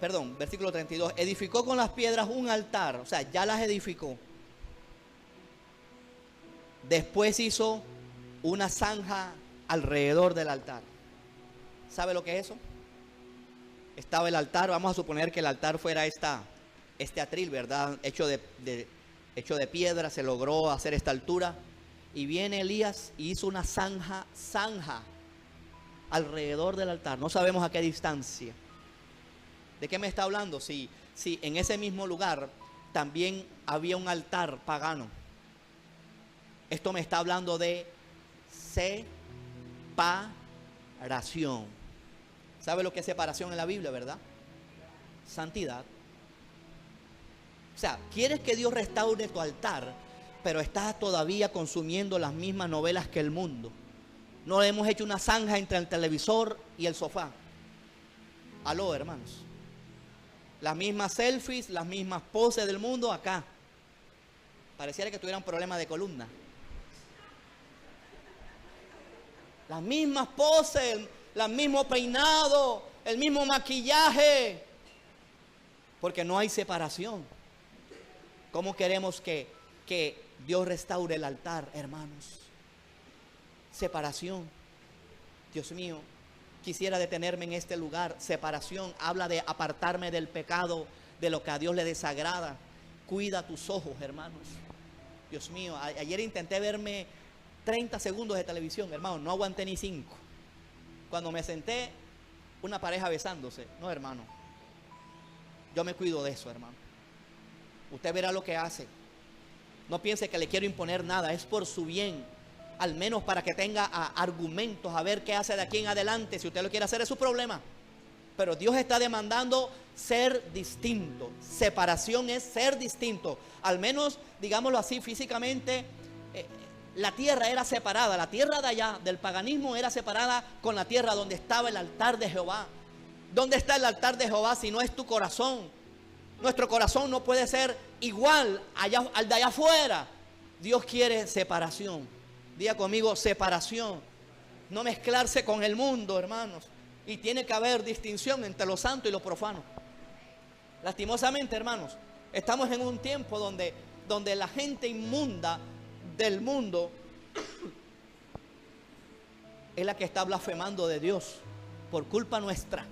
Perdón, versículo 32. Edificó con las piedras un altar. O sea, ya las edificó. Después hizo una zanja alrededor del altar. ¿Sabe lo que es eso? Estaba el altar. Vamos a suponer que el altar fuera este atril, ¿verdad? Hecho de piedra. Se logró hacer esta altura. Y viene Elías y hizo una zanja alrededor del altar. No sabemos a qué distancia. ¿De qué me está hablando? Si en ese mismo lugar también había un altar pagano. Esto me está hablando de separación. ¿Sabe lo que es separación en la Biblia, verdad? Santidad. O sea, ¿quieres que Dios restaure tu altar? Pero estás todavía consumiendo las mismas novelas que el mundo. No hemos hecho una zanja entre el televisor y el sofá. Aló, hermanos. Las mismas selfies, las mismas poses del mundo acá. Pareciera que tuvieran problemas de columna. Las mismas poses, el mismo peinado, el mismo maquillaje. Porque no hay separación. ¿Cómo queremos que Dios restaure el altar, hermanos? Separación. Dios mío, quisiera detenerme en este lugar. Separación habla de apartarme del pecado, de lo que a Dios le desagrada. Cuida tus ojos, hermanos. Dios mío, ayer intenté verme 30 segundos de televisión, hermano, no aguanté ni 5. Cuando me senté, una pareja besándose. No, hermano, yo me cuido de eso, hermano. Usted verá lo que hace. No piense que le quiero imponer nada, es por su bien. Al menos para que tenga argumentos, a ver qué hace de aquí en adelante. Si usted lo quiere hacer, es su problema. Pero Dios está demandando ser distinto. Separación es ser distinto. Al menos, digámoslo así, físicamente, La tierra era separada, la tierra de allá, del paganismo, era separada con la tierra donde estaba el altar de Jehová. ¿Dónde está el altar de Jehová si no es tu corazón? Nuestro corazón no puede ser igual al de allá afuera. Dios quiere separación. Diga conmigo, separación. No mezclarse con el mundo, hermanos. Y tiene que haber distinción entre lo santo y lo profano. Lastimosamente, hermanos, estamos en un tiempo donde la gente inmunda del mundo es la que está blasfemando de Dios por culpa nuestra.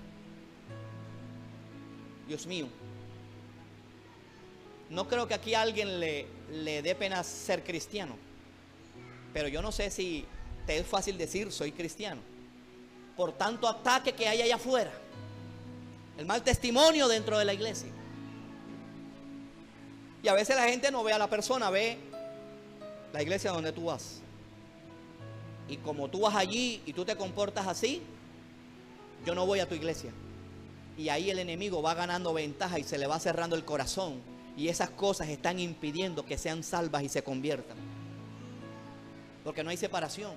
Dios mío, no creo que aquí a alguien le dé pena ser cristiano, pero yo no sé si te es fácil decir soy cristiano por tanto ataque que hay allá afuera, el mal testimonio dentro de la iglesia. Y a veces la gente no ve a la persona, ve la iglesia donde tú vas. Y como tú vas allí y tú te comportas así, yo no voy a tu iglesia. Y ahí el enemigo va ganando ventaja y se le va cerrando el corazón. Y esas cosas están impidiendo que sean salvas y se conviertan. Porque no hay separación.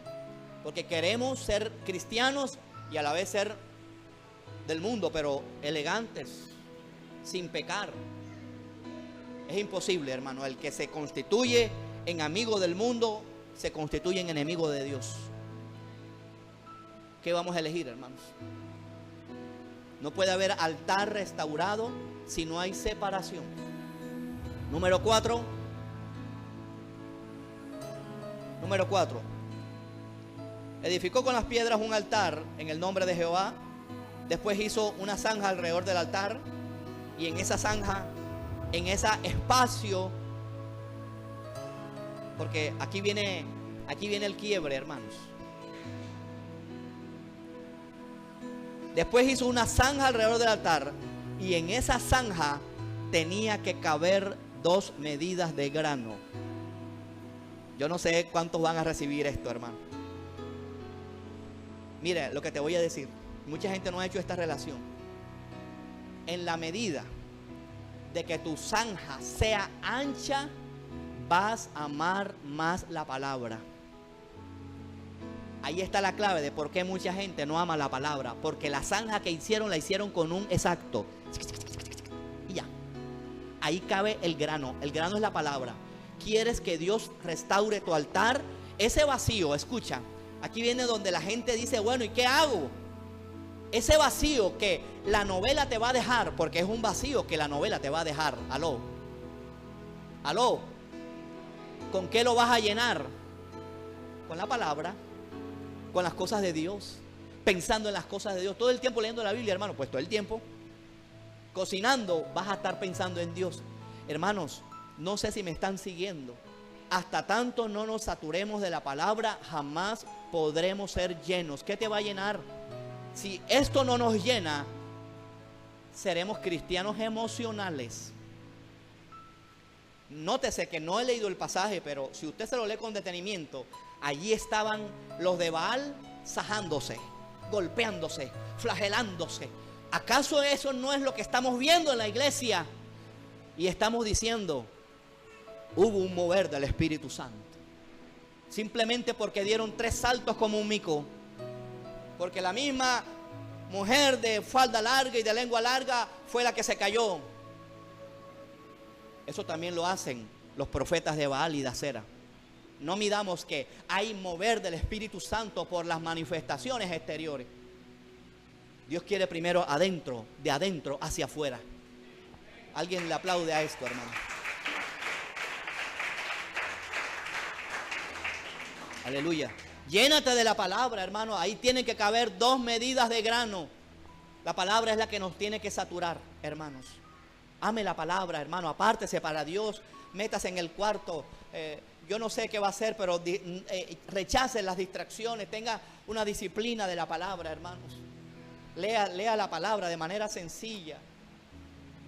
Porque queremos ser cristianos y a la vez ser del mundo, pero elegantes, sin pecar. Es imposible, hermano. El que se constituye en amigo del mundo se constituye en enemigo de Dios. ¿Qué vamos a elegir, hermanos? No puede haber altar restaurado si no hay separación. Número 4. Edificó con las piedras un altar en el nombre de Jehová. Después hizo una zanja alrededor del altar. Y en esa zanja, en ese espacio, porque aquí viene el quiebre, hermanos. Después hizo una zanja alrededor del altar. Y en esa zanja tenía que caber 2 medidas de grano. Yo no sé cuántos van a recibir esto, hermano. Mira lo que te voy a decir. Mucha gente no ha hecho esta relación. En la medida de que tu zanja sea ancha, vas a amar más la palabra. Ahí está la clave de por qué mucha gente no ama la palabra. Porque la zanja que hicieron, la hicieron con un exacto. Y ya. Ahí cabe el grano. El grano es la palabra. ¿Quieres que Dios restaure tu altar? Ese vacío, escucha. Aquí viene donde la gente dice, bueno, ¿y qué hago? Ese vacío que la novela te va a dejar, porque es un vacío que la novela te va a dejar. Aló. ¿Con qué lo vas a llenar? Con la palabra, con las cosas de Dios, pensando en las cosas de Dios. Todo el tiempo leyendo la Biblia, hermano, pues todo el tiempo. Cocinando, vas a estar pensando en Dios. Hermanos, no sé si me están siguiendo. Hasta tanto no nos saturemos de la palabra, jamás podremos ser llenos. ¿Qué te va a llenar? Si esto no nos llena, seremos cristianos emocionales. Nótese que no he leído el pasaje, pero si usted se lo lee con detenimiento, allí estaban los de Baal sajándose, golpeándose, flagelándose. ¿Acaso eso no es lo que estamos viendo en la iglesia? Y estamos diciendo, hubo un mover del Espíritu Santo. Simplemente porque dieron 3 saltos como un mico. Porque la misma mujer de falda larga y de lengua larga fue la que se cayó. Eso también lo hacen los profetas de Baal y de Acera. No midamos que hay mover del Espíritu Santo por las manifestaciones exteriores. Dios quiere primero adentro, de adentro hacia afuera. Alguien le aplaude a esto, hermano. Aleluya. Llénate de la palabra, hermano. Ahí tienen que caber 2 medidas de grano. La palabra es la que nos tiene que saturar, hermanos. Ame la palabra, hermano. Apártese para Dios. Métase en el cuarto. Yo no sé qué va a hacer, pero rechace las distracciones. Tenga una disciplina de la palabra, hermanos. Lea la palabra de manera sencilla.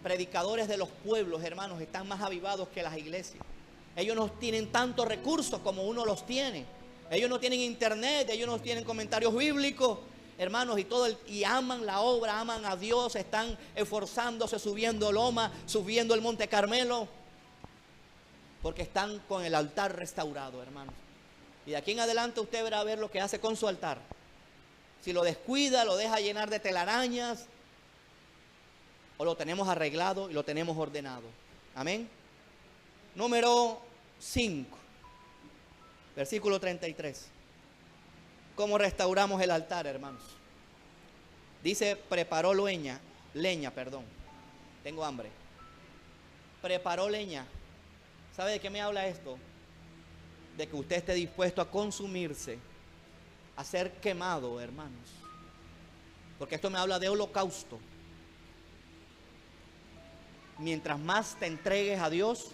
Predicadores de los pueblos, hermanos, están más avivados que las iglesias. Ellos no tienen tantos recursos como uno los tiene. Ellos no tienen internet, ellos no tienen comentarios bíblicos, hermanos, y aman la obra, aman a Dios, están esforzándose, subiendo loma, subiendo el Monte Carmelo, porque están con el altar restaurado, hermanos. Y de aquí en adelante usted verá a ver lo que hace con su altar. Si lo descuida, lo deja llenar de telarañas, o lo tenemos arreglado y lo tenemos ordenado. Amén. Número 5, versículo 33. ¿Cómo restauramos el altar, hermanos? Dice, preparó leña, tengo hambre. Preparó leña. ¿Sabe de qué me habla esto? De que usted esté dispuesto a consumirse, a ser quemado, hermanos. Porque esto me habla de holocausto. Mientras más te entregues a Dios,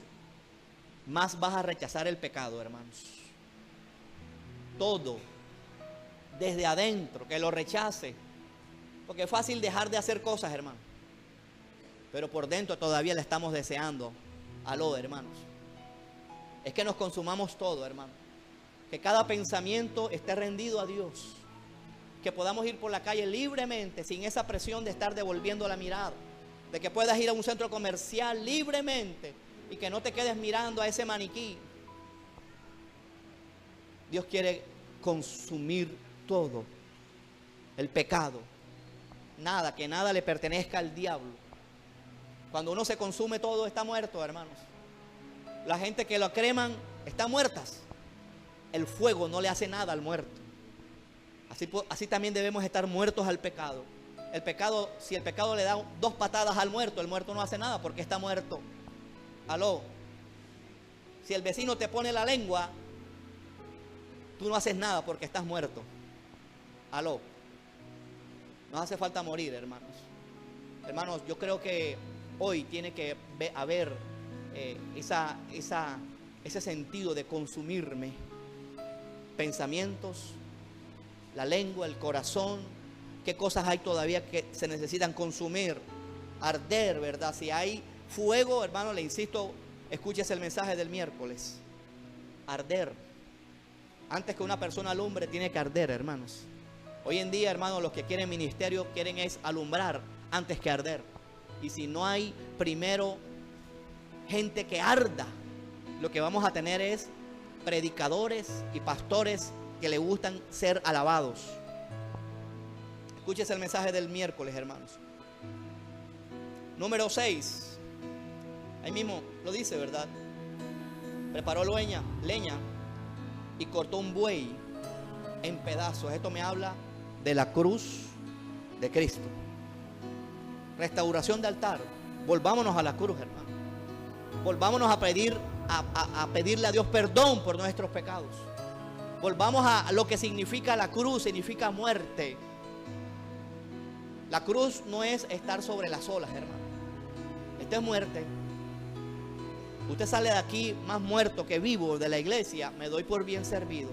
más vas a rechazar el pecado, hermanos. Todo, desde adentro, que lo rechace. Porque es fácil dejar de hacer cosas, hermano. Pero por dentro todavía le estamos deseando. Aló, hermanos. Es que nos consumamos todo, hermano. Que cada pensamiento esté rendido a Dios. Que podamos ir por la calle libremente, sin esa presión de estar devolviendo la mirada. De que puedas ir a un centro comercial libremente y que no te quedes mirando a ese maniquí. Dios quiere consumir todo. El pecado. Nada, que nada le pertenezca al diablo. Cuando uno se consume todo, está muerto, hermanos. La gente que lo creman está muertas. El fuego no le hace nada al muerto. Así también debemos estar muertos al pecado. El pecado, si el pecado le da 2 patadas al muerto, el muerto no hace nada porque está muerto. Aló. Si el vecino te pone la lengua, tú no haces nada porque estás muerto. Aló. Nos hace falta morir, hermanos. Hermanos, yo creo que hoy tiene que haber ese sentido de consumirme. Pensamientos, la lengua, el corazón. ¿Qué cosas hay todavía que se necesitan consumir? Arder, ¿verdad? Si hay fuego, hermano, le insisto, escúchese el mensaje del miércoles. Arder. Antes que una persona alumbre, tiene que arder, hermanos. Hoy en día, hermanos, los que quieren ministerio quieren es alumbrar antes que arder. Y si no hay primero gente que arda, lo que vamos a tener es predicadores y pastores que le gustan ser alabados. Escúchese el mensaje del miércoles, hermanos. Número 6. Ahí mismo lo dice, ¿verdad? Preparó leña y cortó un buey en pedazos. Esto me habla de la cruz de Cristo. Restauración de altar. Volvámonos a la cruz, hermano. Volvámonos a pedirle a Dios perdón por nuestros pecados. Volvamos a lo que significa la cruz. Significa muerte. La cruz no es estar sobre las olas, hermano. Esto es muerte. Usted sale de aquí más muerto que vivo de la iglesia. Me doy por bien servido.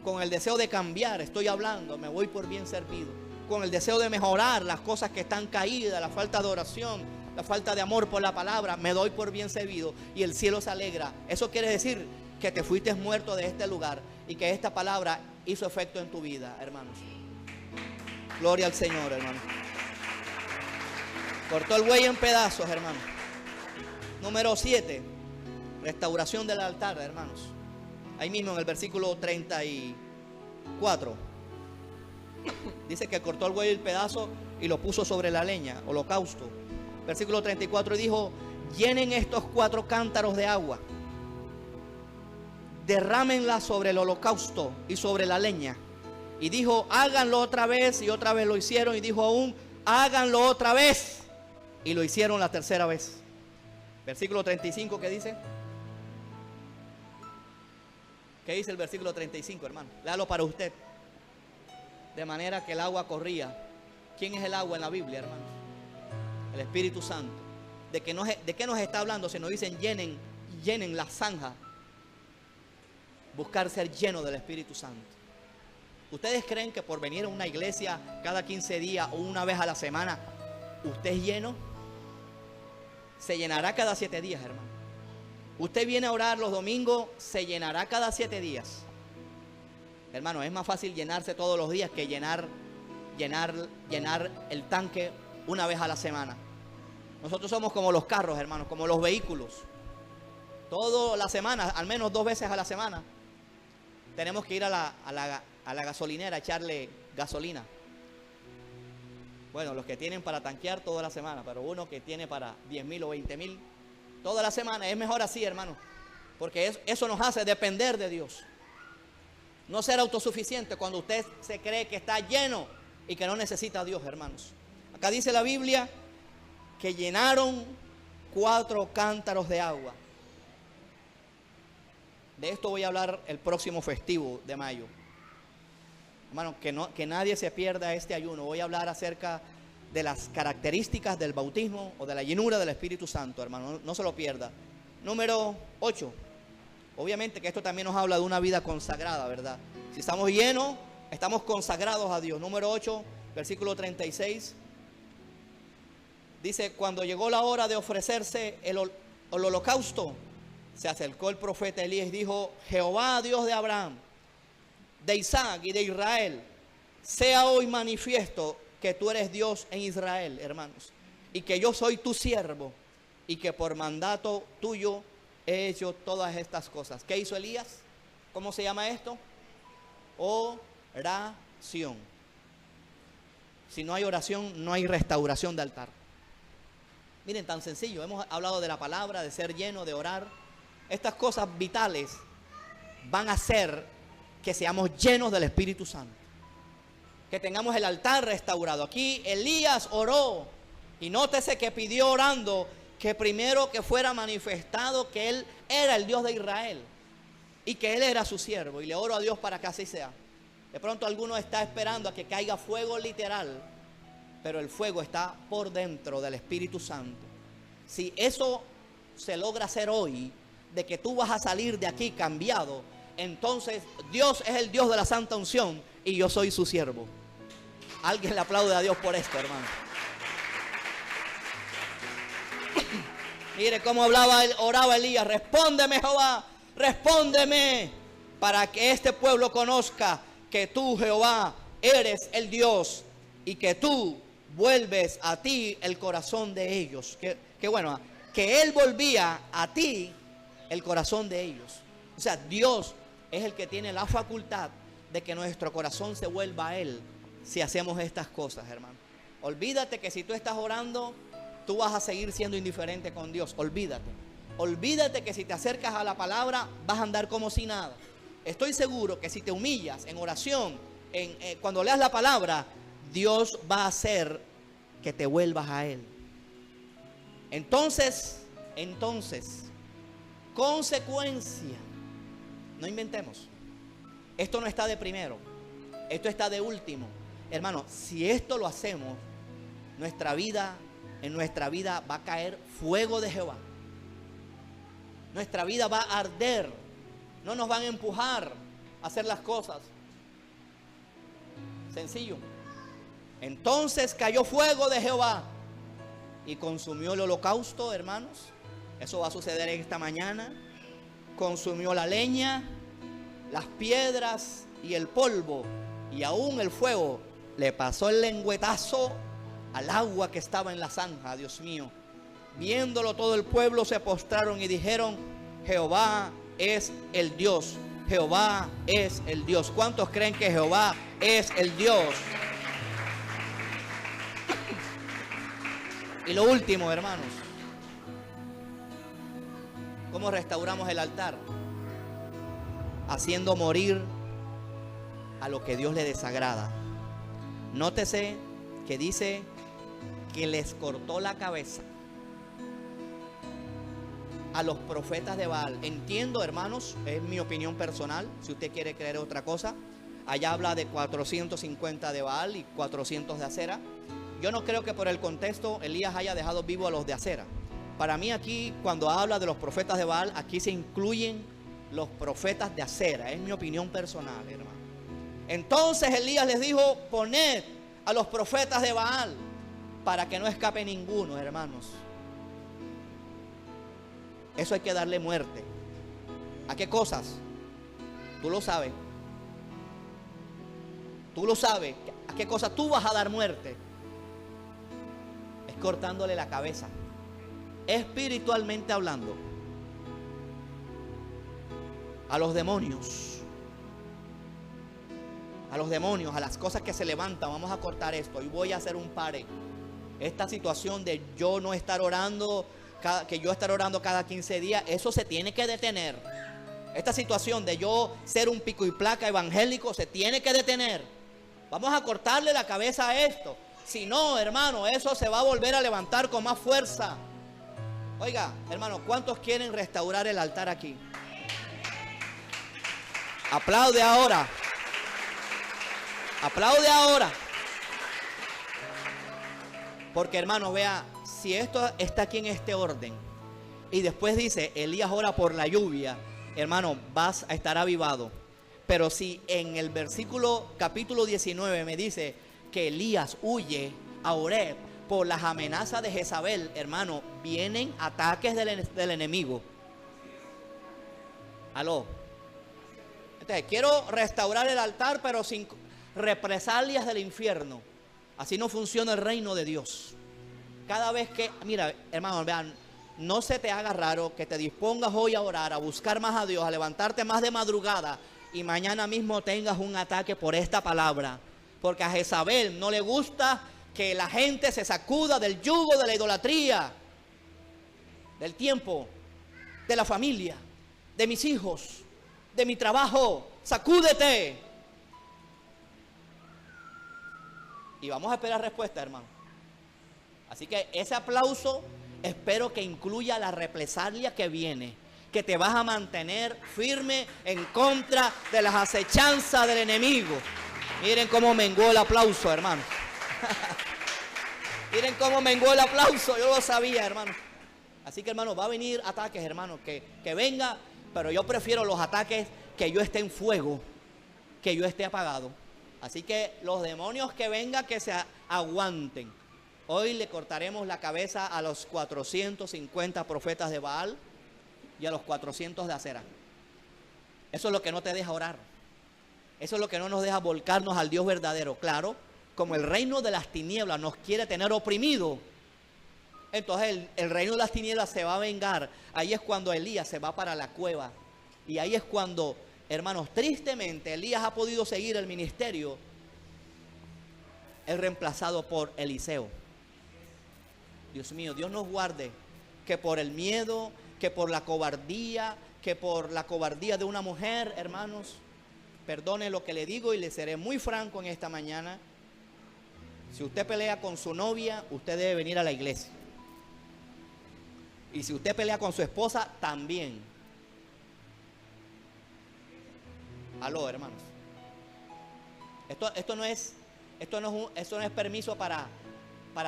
Con el deseo de cambiar, estoy hablando, me voy por bien servido. Con el deseo de mejorar las cosas que están caídas, la falta de oración, la falta de amor por la palabra, me doy por bien servido y el cielo se alegra. Eso quiere decir que te fuiste muerto de este lugar y que esta palabra hizo efecto en tu vida, hermanos. Gloria al Señor, hermano. Cortó el buey en pedazos, hermano. Número 7. Restauración del altar, hermanos. Ahí mismo en el versículo 34. Dice que cortó el buey en pedazo y lo puso sobre la leña, holocausto. Versículo 34 dijo: llenen estos 4 cántaros de agua, derrámenla sobre el holocausto y sobre la leña. Y dijo: háganlo otra vez. Y otra vez lo hicieron. Y dijo aún: háganlo otra vez. Y lo hicieron la tercera vez. Versículo 35, ¿qué dice? ¿Qué dice el versículo 35, hermano? Léalo para usted. De manera que el agua corría. ¿Quién es el agua en la Biblia, hermano? El Espíritu Santo. ¿De qué nos está hablando? Se nos dicen llenen la zanja. Buscar ser lleno del Espíritu Santo. ¿Ustedes creen que por venir a una iglesia cada 15 días o una vez a la semana, usted es lleno? Se llenará cada 7 días, hermano. Usted viene a orar los domingos, se llenará cada 7 días. Hermano, es más fácil llenarse todos los días que llenar el tanque una vez a la semana. Nosotros somos como los carros, hermanos, como los vehículos. Toda la semana, al menos 2 veces a la semana, tenemos que ir a la gasolinera a echarle gasolina. Bueno, los que tienen para tanquear toda la semana, pero uno que tiene para 10,000 o 20,000 toda la semana, es mejor así, hermano, porque eso nos hace depender de Dios. No ser autosuficiente cuando usted se cree que está lleno y que no necesita a Dios, hermanos. Acá dice la Biblia que llenaron 4 cántaros de agua. De esto voy a hablar el próximo festivo de mayo. Hermano, que nadie se pierda este ayuno. Voy a hablar acerca de las características del bautismo o de la llenura del Espíritu Santo, hermano. No se lo pierda. Número 8. Obviamente que esto también nos habla de una vida consagrada, ¿verdad? Si estamos llenos, estamos consagrados a Dios. Número 8, versículo 36. Dice, cuando llegó la hora de ofrecerse el holocausto, se acercó el profeta Elías y dijo, Jehová, Dios de Abraham, de Isaac y de Israel, sea hoy manifiesto que tú eres Dios en Israel, hermanos, y que yo soy tu siervo, y que por mandato tuyo he hecho todas estas cosas. ¿Qué hizo Elías? ¿Cómo se llama esto? Oración. Si no hay oración, no hay restauración de altar. Miren, tan sencillo, hemos hablado de la palabra, de ser lleno, de orar. Estas cosas vitales van a hacer que seamos llenos del Espíritu Santo, que tengamos el altar restaurado. Aquí Elías oró y nótese que pidió orando que primero que fuera manifestado que él era el Dios de Israel y que él era su siervo, y le oro a Dios para que así sea. De pronto alguno está esperando a que caiga fuego literal, pero el fuego está por dentro del Espíritu Santo. Si eso se logra hacer hoy, de que tú vas a salir de aquí cambiado, entonces Dios es el Dios de la santa unción y yo soy su siervo. Alguien le aplaude a Dios por esto, hermano. Mire cómo oraba Elías. Respóndeme, Jehová, respóndeme, para que este pueblo conozca que tú, Jehová, eres el Dios y que tú vuelves a ti el corazón de ellos. Que bueno, que él volvía a ti el corazón de ellos. O sea, Dios es el que tiene la facultad de que nuestro corazón se vuelva a él si hacemos estas cosas, hermano. Olvídate que si tú estás orando, tú vas a seguir siendo indiferente con Dios. Olvídate. Olvídate que si te acercas a la palabra vas a andar como si nada. Estoy seguro que si te humillas en oración, cuando leas la palabra, Dios va a hacer que te vuelvas a él. Entonces, consecuencia. No inventemos. Esto no está de primero. Esto está de último. Hermano, si esto lo hacemos, en nuestra vida va a caer fuego de Jehová. Nuestra vida va a arder. No nos van a empujar a hacer las cosas. Sencillo. Entonces cayó fuego de Jehová y consumió el holocausto, hermanos. Eso va a suceder esta mañana. Consumió la leña, las piedras y el polvo, y aún el fuego le pasó el lengüetazo al agua que estaba en la zanja. Dios mío. Viéndolo todo el pueblo se postraron y dijeron, Jehová es el Dios. Jehová es el Dios. ¿Cuántos creen que Jehová es el Dios? Y lo último, hermanos, ¿cómo restauramos el altar? Haciendo morir a lo que Dios le desagrada. Nótese que dice que les cortó la cabeza a los profetas de Baal. Entiendo, hermanos, es mi opinión personal, si usted quiere creer otra cosa. Allá habla de 450 de Baal y 400 de Acera. Yo no creo que por el contexto Elías haya dejado vivo a los de Acera. Para mí aquí, cuando habla de los profetas de Baal, aquí se incluyen los profetas de Acera. Es mi opinión personal, hermano. Entonces Elías les dijo, poned a los profetas de Baal para que no escape ninguno, hermanos. Eso hay que darle muerte. ¿A qué cosas? Tú lo sabes. Tú lo sabes. ¿A qué cosas tú vas a dar muerte? Es cortándole la cabeza. Espiritualmente hablando. A los demonios. a los demonios, a las cosas que se levantan. Vamos a cortar esto y voy a hacer un pare. Esta situación de yo no estar orando, que yo estar orando cada 15 días, eso se tiene que detener. Esta situación de yo ser un pico y placa evangélico se tiene que detener. Vamos a cortarle la cabeza a esto. Si no, hermano, eso se va a volver a levantar con más fuerza. Oiga, hermano, ¿cuántos quieren restaurar el altar aquí? Aplaude ahora. Aplaude ahora. Porque, hermano, vea, si esto está aquí en este orden y después dice, Elías ora por la lluvia, hermano, vas a estar avivado. Pero si en el versículo capítulo 19 me dice que Elías huye a Oreb por las amenazas de Jezabel, hermano, vienen ataques del enemigo. Aló. Entonces, quiero restaurar el altar, pero sin represalias del infierno. Así no funciona el reino de Dios. Cada vez que, mira, hermano, vean, no se te haga raro que te dispongas hoy a orar, a buscar más a Dios, a levantarte más de madrugada y mañana mismo tengas un ataque por esta palabra. Porque a Jezabel no le gusta que la gente se sacuda del yugo de la idolatría, del tiempo, de la familia, de mis hijos, de mi trabajo. Sacúdete. Y vamos a esperar respuesta, hermano. Así que ese aplauso espero que incluya la represalia que viene, que te vas a mantener firme en contra de las acechanzas del enemigo. Miren cómo menguó el aplauso, hermano. Miren cómo menguó el aplauso. Yo lo sabía, hermano. Así que, hermano, va a venir ataques, hermano, que venga, pero yo prefiero los ataques que yo esté en fuego, que yo esté apagado. Así que los demonios que vengan, que se aguanten. Hoy le cortaremos la cabeza a los 450 profetas de Baal y a los 400 de Acera. Eso es lo que no te deja orar. Eso es lo que no nos deja volcarnos al Dios verdadero. Claro, como el reino de las tinieblas nos quiere tener oprimido, entonces el reino de las tinieblas se va a vengar. Ahí es cuando Elías se va para la cueva. Y ahí es cuando, hermanos, tristemente Elías ha podido seguir el ministerio, es reemplazado por Eliseo. Dios mío, Dios nos guarde que por el miedo, que por la cobardía, de una mujer, hermanos, perdone lo que le digo y le seré muy franco en esta mañana. Si usted pelea con su novia, usted debe venir a la iglesia. Y si usted pelea con su esposa, también. Aló, hermanos. Esto no es permiso para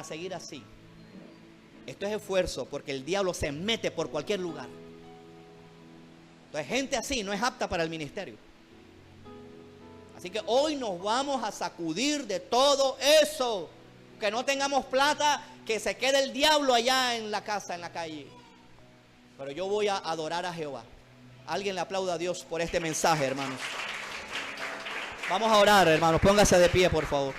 seguir así. Esto es esfuerzo, porque el diablo se mete por cualquier lugar. Entonces, gente así no es apta para el ministerio. Así que hoy nos vamos a sacudir de todo eso. Que no tengamos plata, que se quede el diablo allá en la casa, en la calle. Pero yo voy a adorar a Jehová. Alguien le aplauda a Dios por este mensaje, hermanos. Vamos a orar, hermanos. Póngase de pie, por favor.